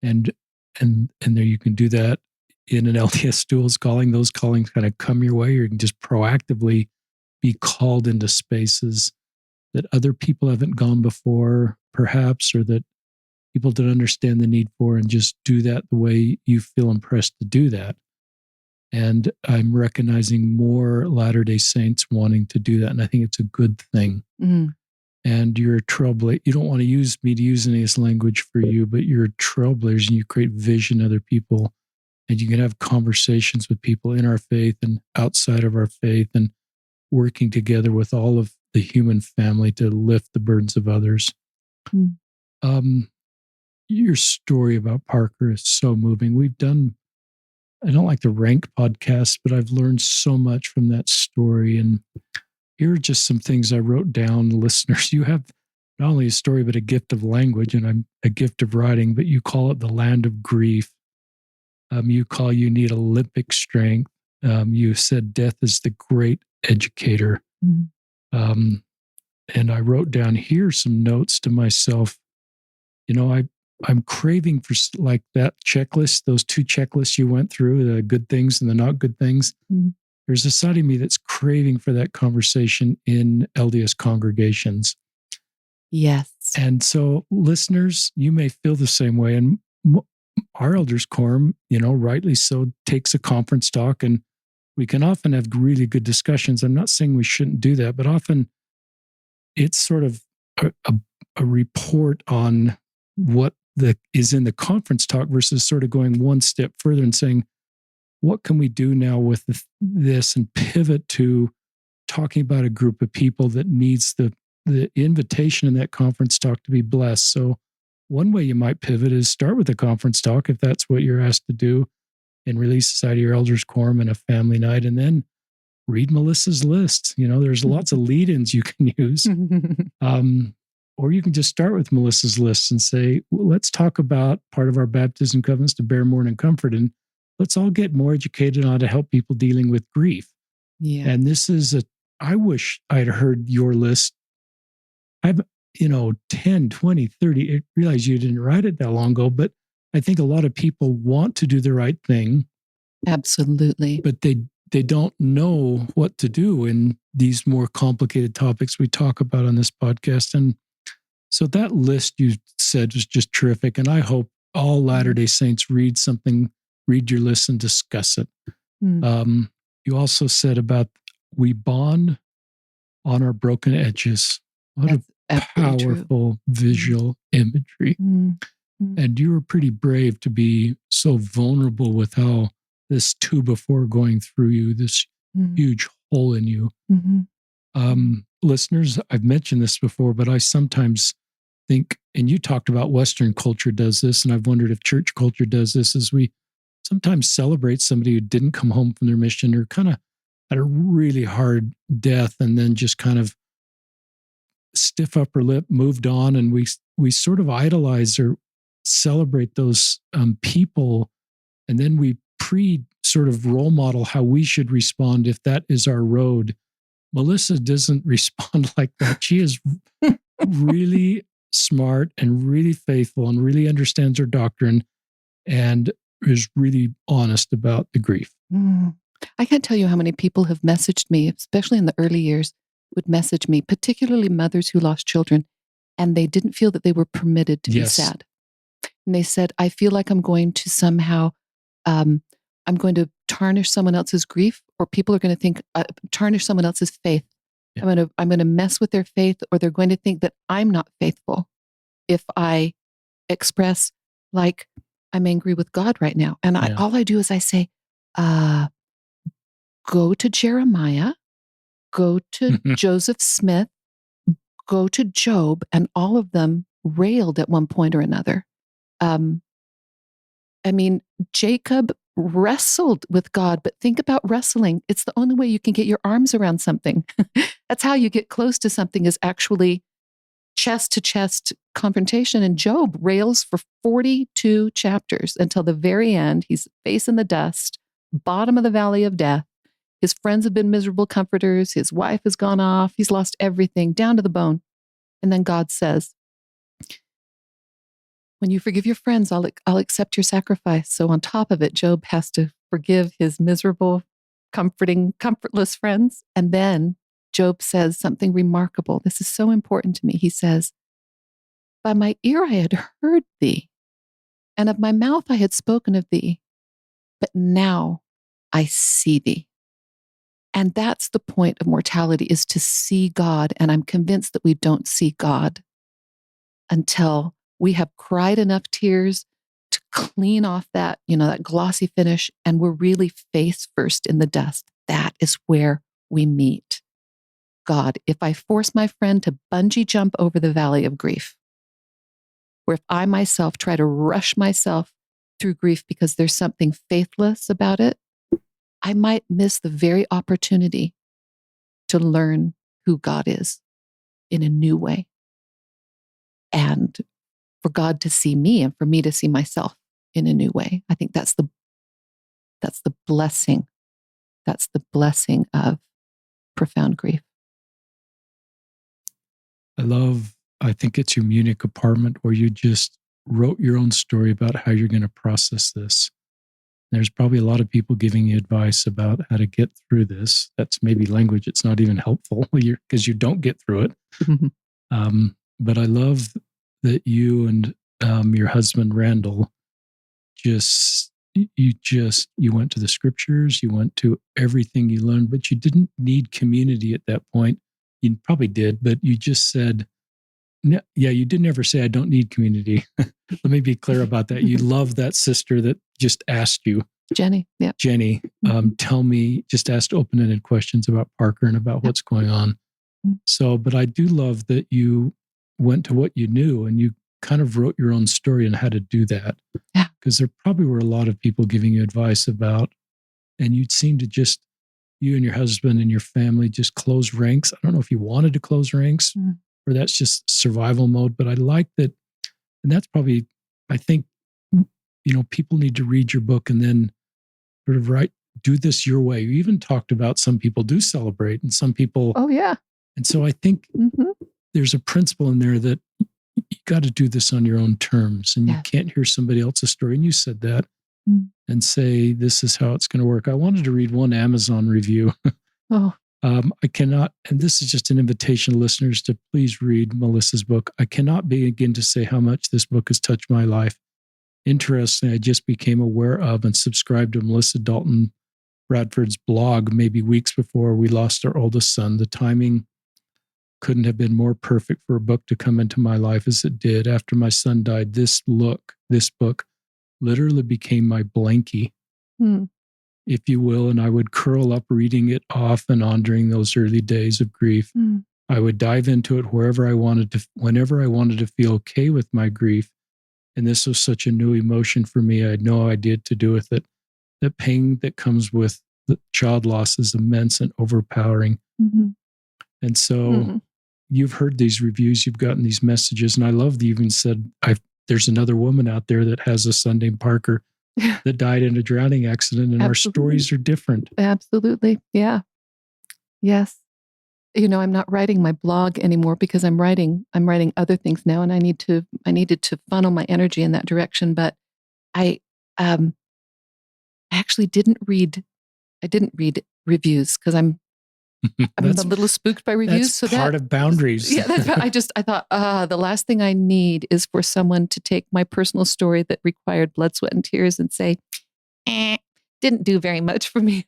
And there you can do that in an LDS tools calling. Those callings kind of come your way, or you can just proactively be called into spaces that other people haven't gone before, perhaps, or that people don't understand the need for, and just do that the way you feel impressed to do that. And I'm recognizing more Latter-day Saints wanting to do that. And I think it's a good thing. Mm. And you're a trailblazer. You don't want to use me to use any of this language for you, but you're trailblazers and you create vision in other people. And you can have conversations with people in our faith and outside of our faith, and working together with all of the human family to lift the burdens of others. Mm. Your story about Parker is so moving. I don't like the rank podcast, but I've learned so much from that story. And here are just some things I wrote down. Listeners, you have not only a story, but a gift of language, and I'm a gift of writing, but you call it the land of grief. You need Olympic strength. You said death is the great educator. Mm-hmm. And I wrote down here some notes to myself. I'm craving for like that checklist, those 2 checklists you went through, the good things and the not good things. Mm. There's a side of me that's craving for that conversation in LDS congregations. Yes. And so, listeners, you may feel the same way. And our elders quorum, rightly so, takes a conference talk, and we can often have really good discussions. I'm not saying we shouldn't do that, but often it's sort of a report on what is in the conference talk versus sort of going one step further and saying, what can we do now with this, and pivot to talking about a group of people that needs the invitation in that conference talk to be blessed. So one way you might pivot is start with a conference talk, if that's what you're asked to do, and release aside your elders quorum and a family night, and then read Melissa's list. There's lots of lead-ins you can use. Or you can just start with Melissa's list and say, well, let's talk about part of our baptism covenants to bear, mourn, and comfort. And let's all get more educated on how to help people dealing with grief. Yeah. And this is I wish I'd heard your list. I've, 10, 20, 30, I realize you didn't write it that long ago, but I think a lot of people want to do the right thing. Absolutely. But they don't know what to do in these more complicated topics we talk about on this podcast. And so that list you said was just terrific. And I hope all Latter-day Saints read your list and discuss it. You also said about we bond on our broken edges. What a powerful visual imagery. And you were pretty brave to be so vulnerable with how this 2x4 going through you, this huge hole in you. Listeners, I've mentioned this before, but I sometimes think, and you talked about Western culture does this, and I've wondered if church culture does this, is we sometimes celebrate somebody who didn't come home from their mission or kind of had a really hard death and then just kind of stiff upper lip, moved on, and we sort of idolize or celebrate those people, and then we sort of role model how we should respond if that is our road. Melissa doesn't respond like that. She is really smart and really faithful and really understands her doctrine and is really honest about the grief. I can't tell you how many people have messaged me, especially in the early years, would message me, particularly mothers who lost children, and they didn't feel that they were permitted to be sad. And they said, I feel like I'm going to somehow, I'm going to tarnish someone else's grief, or people are going to think, tarnish someone else's faith. Yeah. I'm going to mess with their faith, or they're going to think that I'm not faithful if I express like I'm angry with God right now. And all I do is I say, go to Jeremiah, go to Joseph Smith, go to Job, and all of them railed at one point or another. Jacob wrestled with God, but think about wrestling. It's the only way you can get your arms around something. That's how you get close to something, is actually chest to chest confrontation. And Job rails for 42 chapters until the very end. He's face in the dust, bottom of the valley of death. His friends have been miserable comforters. His wife has gone off. He's lost everything down to the bone. And then God says, when you forgive your friends, I'll accept your sacrifice. So on top of it, Job has to forgive his miserable, comfortless friends. And then Job says something remarkable. This is so important to me. He says, by my ear I had heard thee, and of my mouth I had spoken of thee, but now I see thee. And that's the point of mortality, is to see God. And I'm convinced that we don't see God until we have cried enough tears to clean off that, that glossy finish, and we're really face first in the dust. That is where we meet God. If I force my friend to bungee jump over the valley of grief, or if I myself try to rush myself through grief because there's something faithless about it, I might miss the very opportunity to learn who God is in a new way, and for God to see me and for me to see myself in a new way. I think that's the blessing. That's the blessing of profound grief. I think it's your Munich apartment where you just wrote your own story about how you're going to process this. There's probably a lot of people giving you advice about how to get through this. That's maybe language it's not even helpful because you don't get through it. But I love that you and your husband, Randall, you went to the scriptures, you went to everything you learned, but you didn't need community at that point. You probably did, but you just said, no, yeah, you didn't ever say, I don't need community. Let me be clear about that. You love that sister that just asked you. Jenny, yeah. Jenny, tell me, just asked open-ended questions about Parker and about what's going on. So, but I do love that you went to what you knew and you kind of wrote your own story on how to do that. Yeah. Because there probably were a lot of people giving you advice about, and you'd seem to just, you and your husband and your family just close ranks. I don't know if you wanted to close ranks or that's just survival mode, but I like that. And that's probably, I think, people need to read your book and then sort of do this your way. You even talked about some people do celebrate and some people. Oh, yeah. And so I think there's a principle in there that you got to do this on your own terms and you can't hear somebody else's story. And you said that and say, this is how it's going to work. I wanted to read one Amazon review. I cannot, and this is just an invitation to listeners to please read Melissa's book. I cannot begin to say how much this book has touched my life. Interestingly, I just became aware of and subscribed to Melissa Dalton-Bradford's blog maybe weeks before we lost our oldest son. The timing couldn't have been more perfect for a book to come into my life as it did. After my son died, this book literally became my blankie, if you will, and I would curl up reading it off and on during those early days of grief. I would dive into it whenever I wanted to feel okay with my grief. And this was such a new emotion for me. I had no idea what to do with it. The pain that comes with the child loss is immense and overpowering. And so you've heard these reviews, you've gotten these messages, and I love that you even said, there's another woman out there that has a son named Parker that died in a drowning accident, and our stories are different. Absolutely. Yeah. Yes. I'm not writing my blog anymore because I'm writing other things now, and I needed to funnel my energy in that direction. But I actually didn't read reviews because I'm a little spooked by reviews. That's part of boundaries. Yeah, I thought, the last thing I need is for someone to take my personal story that required blood, sweat, and tears and say, didn't do very much for me.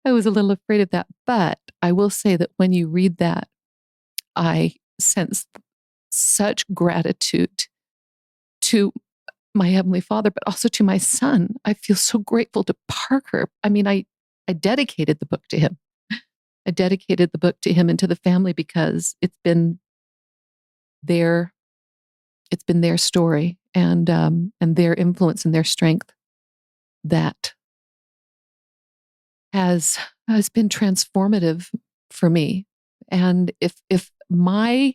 I was a little afraid of that. But I will say that when you read that, I sense such gratitude to my Heavenly Father, but also to my son. I feel so grateful to Parker. I mean, I dedicated the book to him. I dedicated the book to him and to the family because it's been their story and their influence and their strength that has been transformative for me. And if my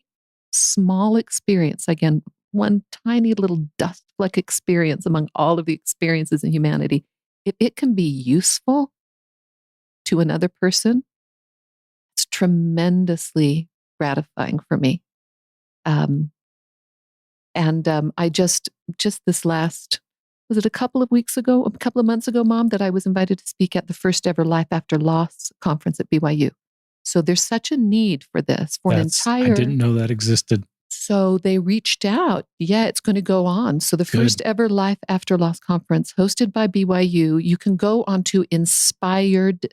small experience, again, one tiny little dust fleck experience among all of the experiences in humanity, if it can be useful to another person, it's tremendously gratifying for me. I just this last, was it a couple of months ago, Mom, that I was invited to speak at the first ever Life After Loss conference at BYU. So there's such a need for this, I didn't know that existed. So they reached out. Yeah, it's going to go on. So the first ever Life After Loss conference hosted by BYU. You can go onto inspired.byu.edu.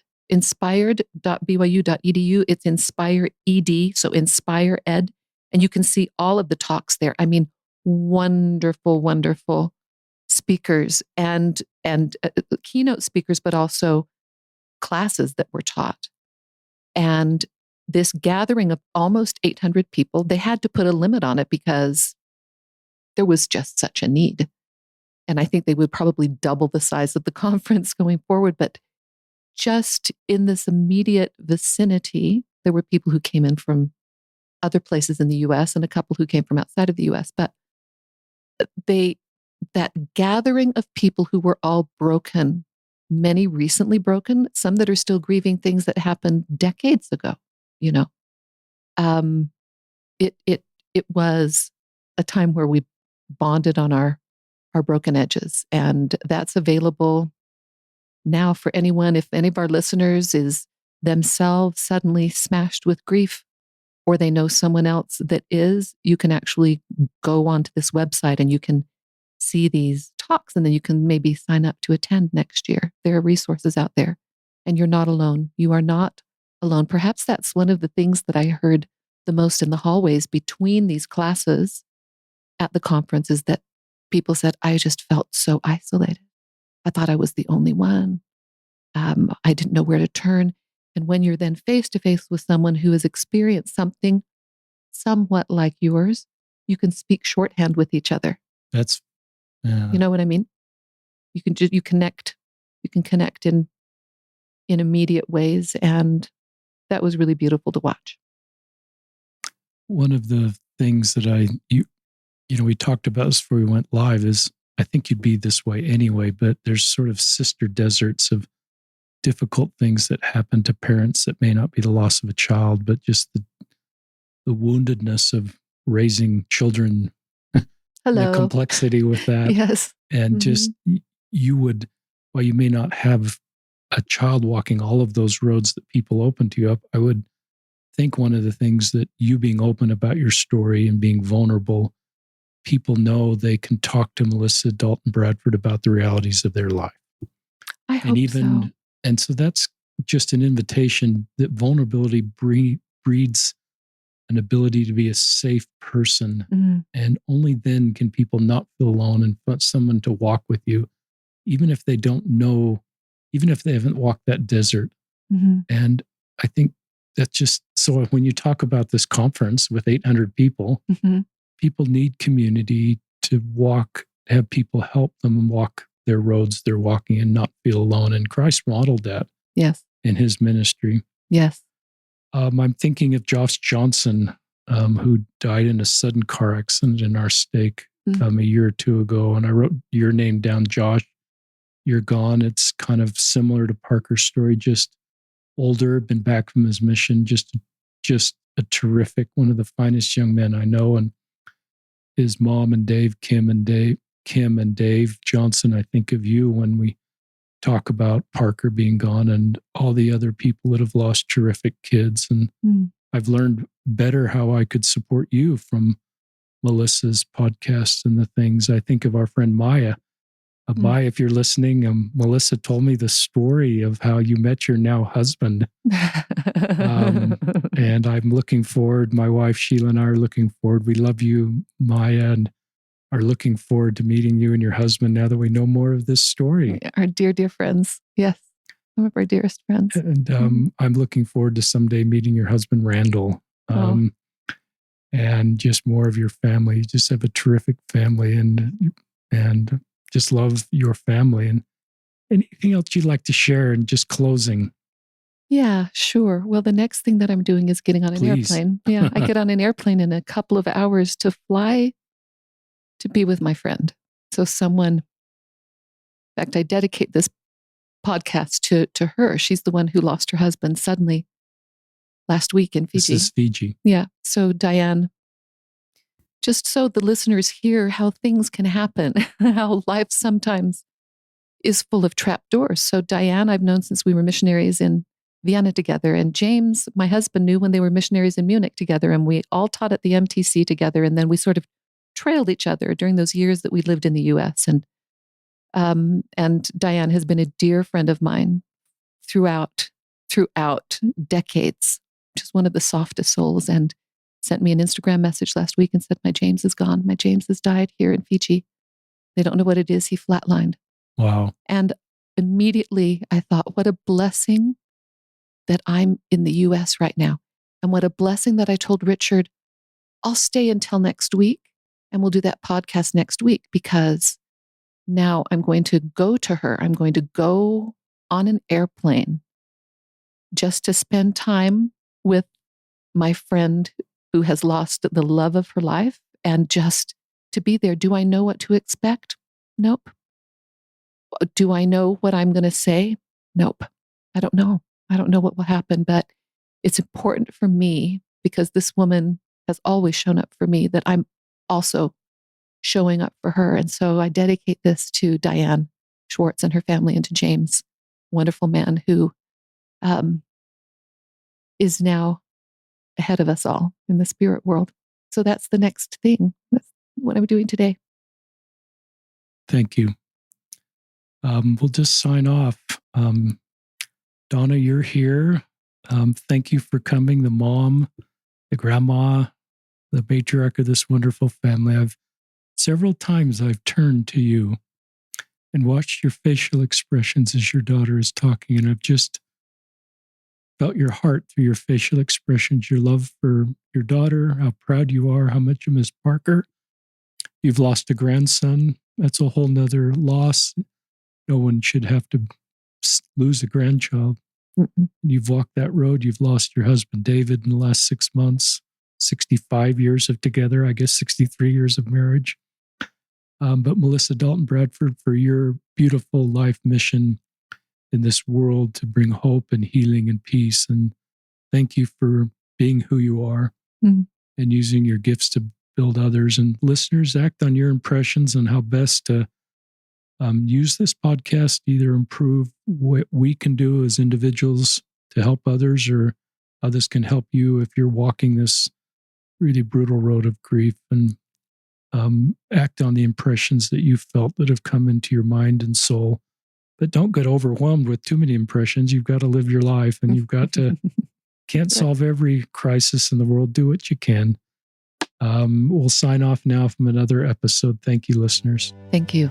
It's Inspire ED, so Inspire Ed. And you can see all of the talks there. I mean, wonderful, wonderful speakers and keynote speakers, but also classes that were taught. And this gathering of almost 800 people, they had to put a limit on it because there was just such a need. And I think they would probably double the size of the conference going forward. But just in this immediate vicinity, there were people who came in from other places in the US and a couple who came from outside of the US. But that gathering of people who were all broken, many recently broken, some that are still grieving things that happened decades ago, it was a time where we bonded on our broken edges. And that's available now for anyone. If any of our listeners is themselves suddenly smashed with grief, or they know someone else that is, you can actually go onto this website and you can see these talks, and then you can maybe sign up to attend next year. There are resources out there, and you're not alone. You are not alone. Perhaps that's one of the things that I heard the most in the hallways between these classes at the conference, is that people said, I just felt so isolated. I thought I was the only one. I didn't know where to turn. And when you're then face to face with someone who has experienced something somewhat like yours, you can speak shorthand with each other. That's, you know what I mean? You can connect. You can connect in immediate ways, and that was really beautiful to watch. One of the things that we talked about this before we went live is, I think you'd be this way anyway, but there's sort of sister deserts of difficult things that happen to parents that may not be the loss of a child, but just the woundedness of raising children. Hello. The complexity with that. Yes. And just, while you may not have a child walking all of those roads that people open to you up, I would think one of the things that you being open about your story and being vulnerable, people know they can talk to Melissa Dalton-Bradford about the realities of their life. I hope so. And so that's just an invitation that vulnerability breeds an ability to be a safe person. Mm-hmm. And only then can people not feel alone and want someone to walk with you, even if they don't know, even if they haven't walked that desert. Mm-hmm. And I think that's just, so when you talk about this conference with 800 people, mm-hmm. people need community to walk, have people help them walk their roads they're walking and not feel alone. And Christ modeled that. Yes. In his ministry. Yes. I'm thinking of Josh Johnson, who died in a sudden car accident in our stake a year or two ago. And I wrote your name down, Josh. You're gone. It's kind of similar to Parker's story, just older, been back from his mission, just a terrific, one of the finest young men I know. And his mom and Kim and Dave Johnson, I think of you when we talk about Parker being gone and all the other people that have lost terrific kids. And I've learned better how I could support you from Melissa's podcast and the things. I think of our friend Maya. Maya, if you're listening, Melissa told me the story of how you met your now husband. And I'm looking forward. My wife, Sheila, and I are looking forward. We love you, Maya, and are looking forward to meeting you and your husband now that we know more of this story. Our dear, dear friends. Yes. Some of our dearest friends. And I'm looking forward to someday meeting your husband, Randall, and just more of your family. You just have a terrific family and just love your family. And anything else you'd like to share in just closing? Yeah, sure. Well, the next thing that I'm doing is getting on an airplane. Yeah, I get on an airplane in a couple of hours to fly to be with my friend. So in fact, I dedicate this podcast to her. She's the one who lost her husband suddenly last week in Fiji. This is Fiji. Yeah. So Diane, just so the listeners hear how things can happen, how life sometimes is full of trapdoors. So Diane, I've known since we were missionaries in Vienna together. And James, my husband, knew when they were missionaries in Munich together. And we all taught at the MTC together. And then we sort of trailed each other during those years that we lived in the US. And Diane has been a dear friend of mine throughout decades, just one of the softest souls, and sent me an Instagram message last week and said, my James is gone. My James has died here in Fiji. They don't know what it is. He flatlined. Wow. And immediately I thought, what a blessing that I'm in the US right now. And what a blessing that I told Richard, I'll stay until next week and we'll do that podcast next week, because now I'm going to go to her. I'm going to go on an airplane just to spend time with my friend who has lost the love of her life, and just to be there. Do I know what to expect? Nope. Do I know what I'm going to say? Nope. I don't know. I don't know what will happen, but it's important for me, because this woman has always shown up for me, that I'm also showing up for her. And so I dedicate this to Diane Schwartz and her family, and to James, wonderful man who is now ahead of us all in the spirit world. So that's the next thing. That's what I'm doing today. Thank you. We'll just sign off. Donna, you're here. Thank you for coming, the mom, the grandma, the matriarch of this wonderful family. Several times I've turned to you and watched your facial expressions as your daughter is talking, and I've just felt your heart through your facial expressions, your love for your daughter, how proud you are, how much you miss Parker. You've lost a grandson. That's a whole nother loss. No one should have to lose a grandchild. Mm-mm. You've walked that road. You've lost your husband, David, in the last 6 months, 65 years of together, I guess 63 years of marriage. But Melissa Dalton-Bradford, for your beautiful life mission in this world to bring hope and healing and peace. And thank you for being who you are and using your gifts to build others. And listeners, act on your impressions on how best to use this podcast to either improve what we can do as individuals to help others, or others can help you if you're walking this really brutal road of grief, and act on the impressions that you felt that have come into your mind and soul. But don't get overwhelmed with too many impressions. You've got to live your life, and you've got to, can't solve every crisis in the world. Do what you can. We'll sign off now from another episode. Thank you, listeners. Thank you.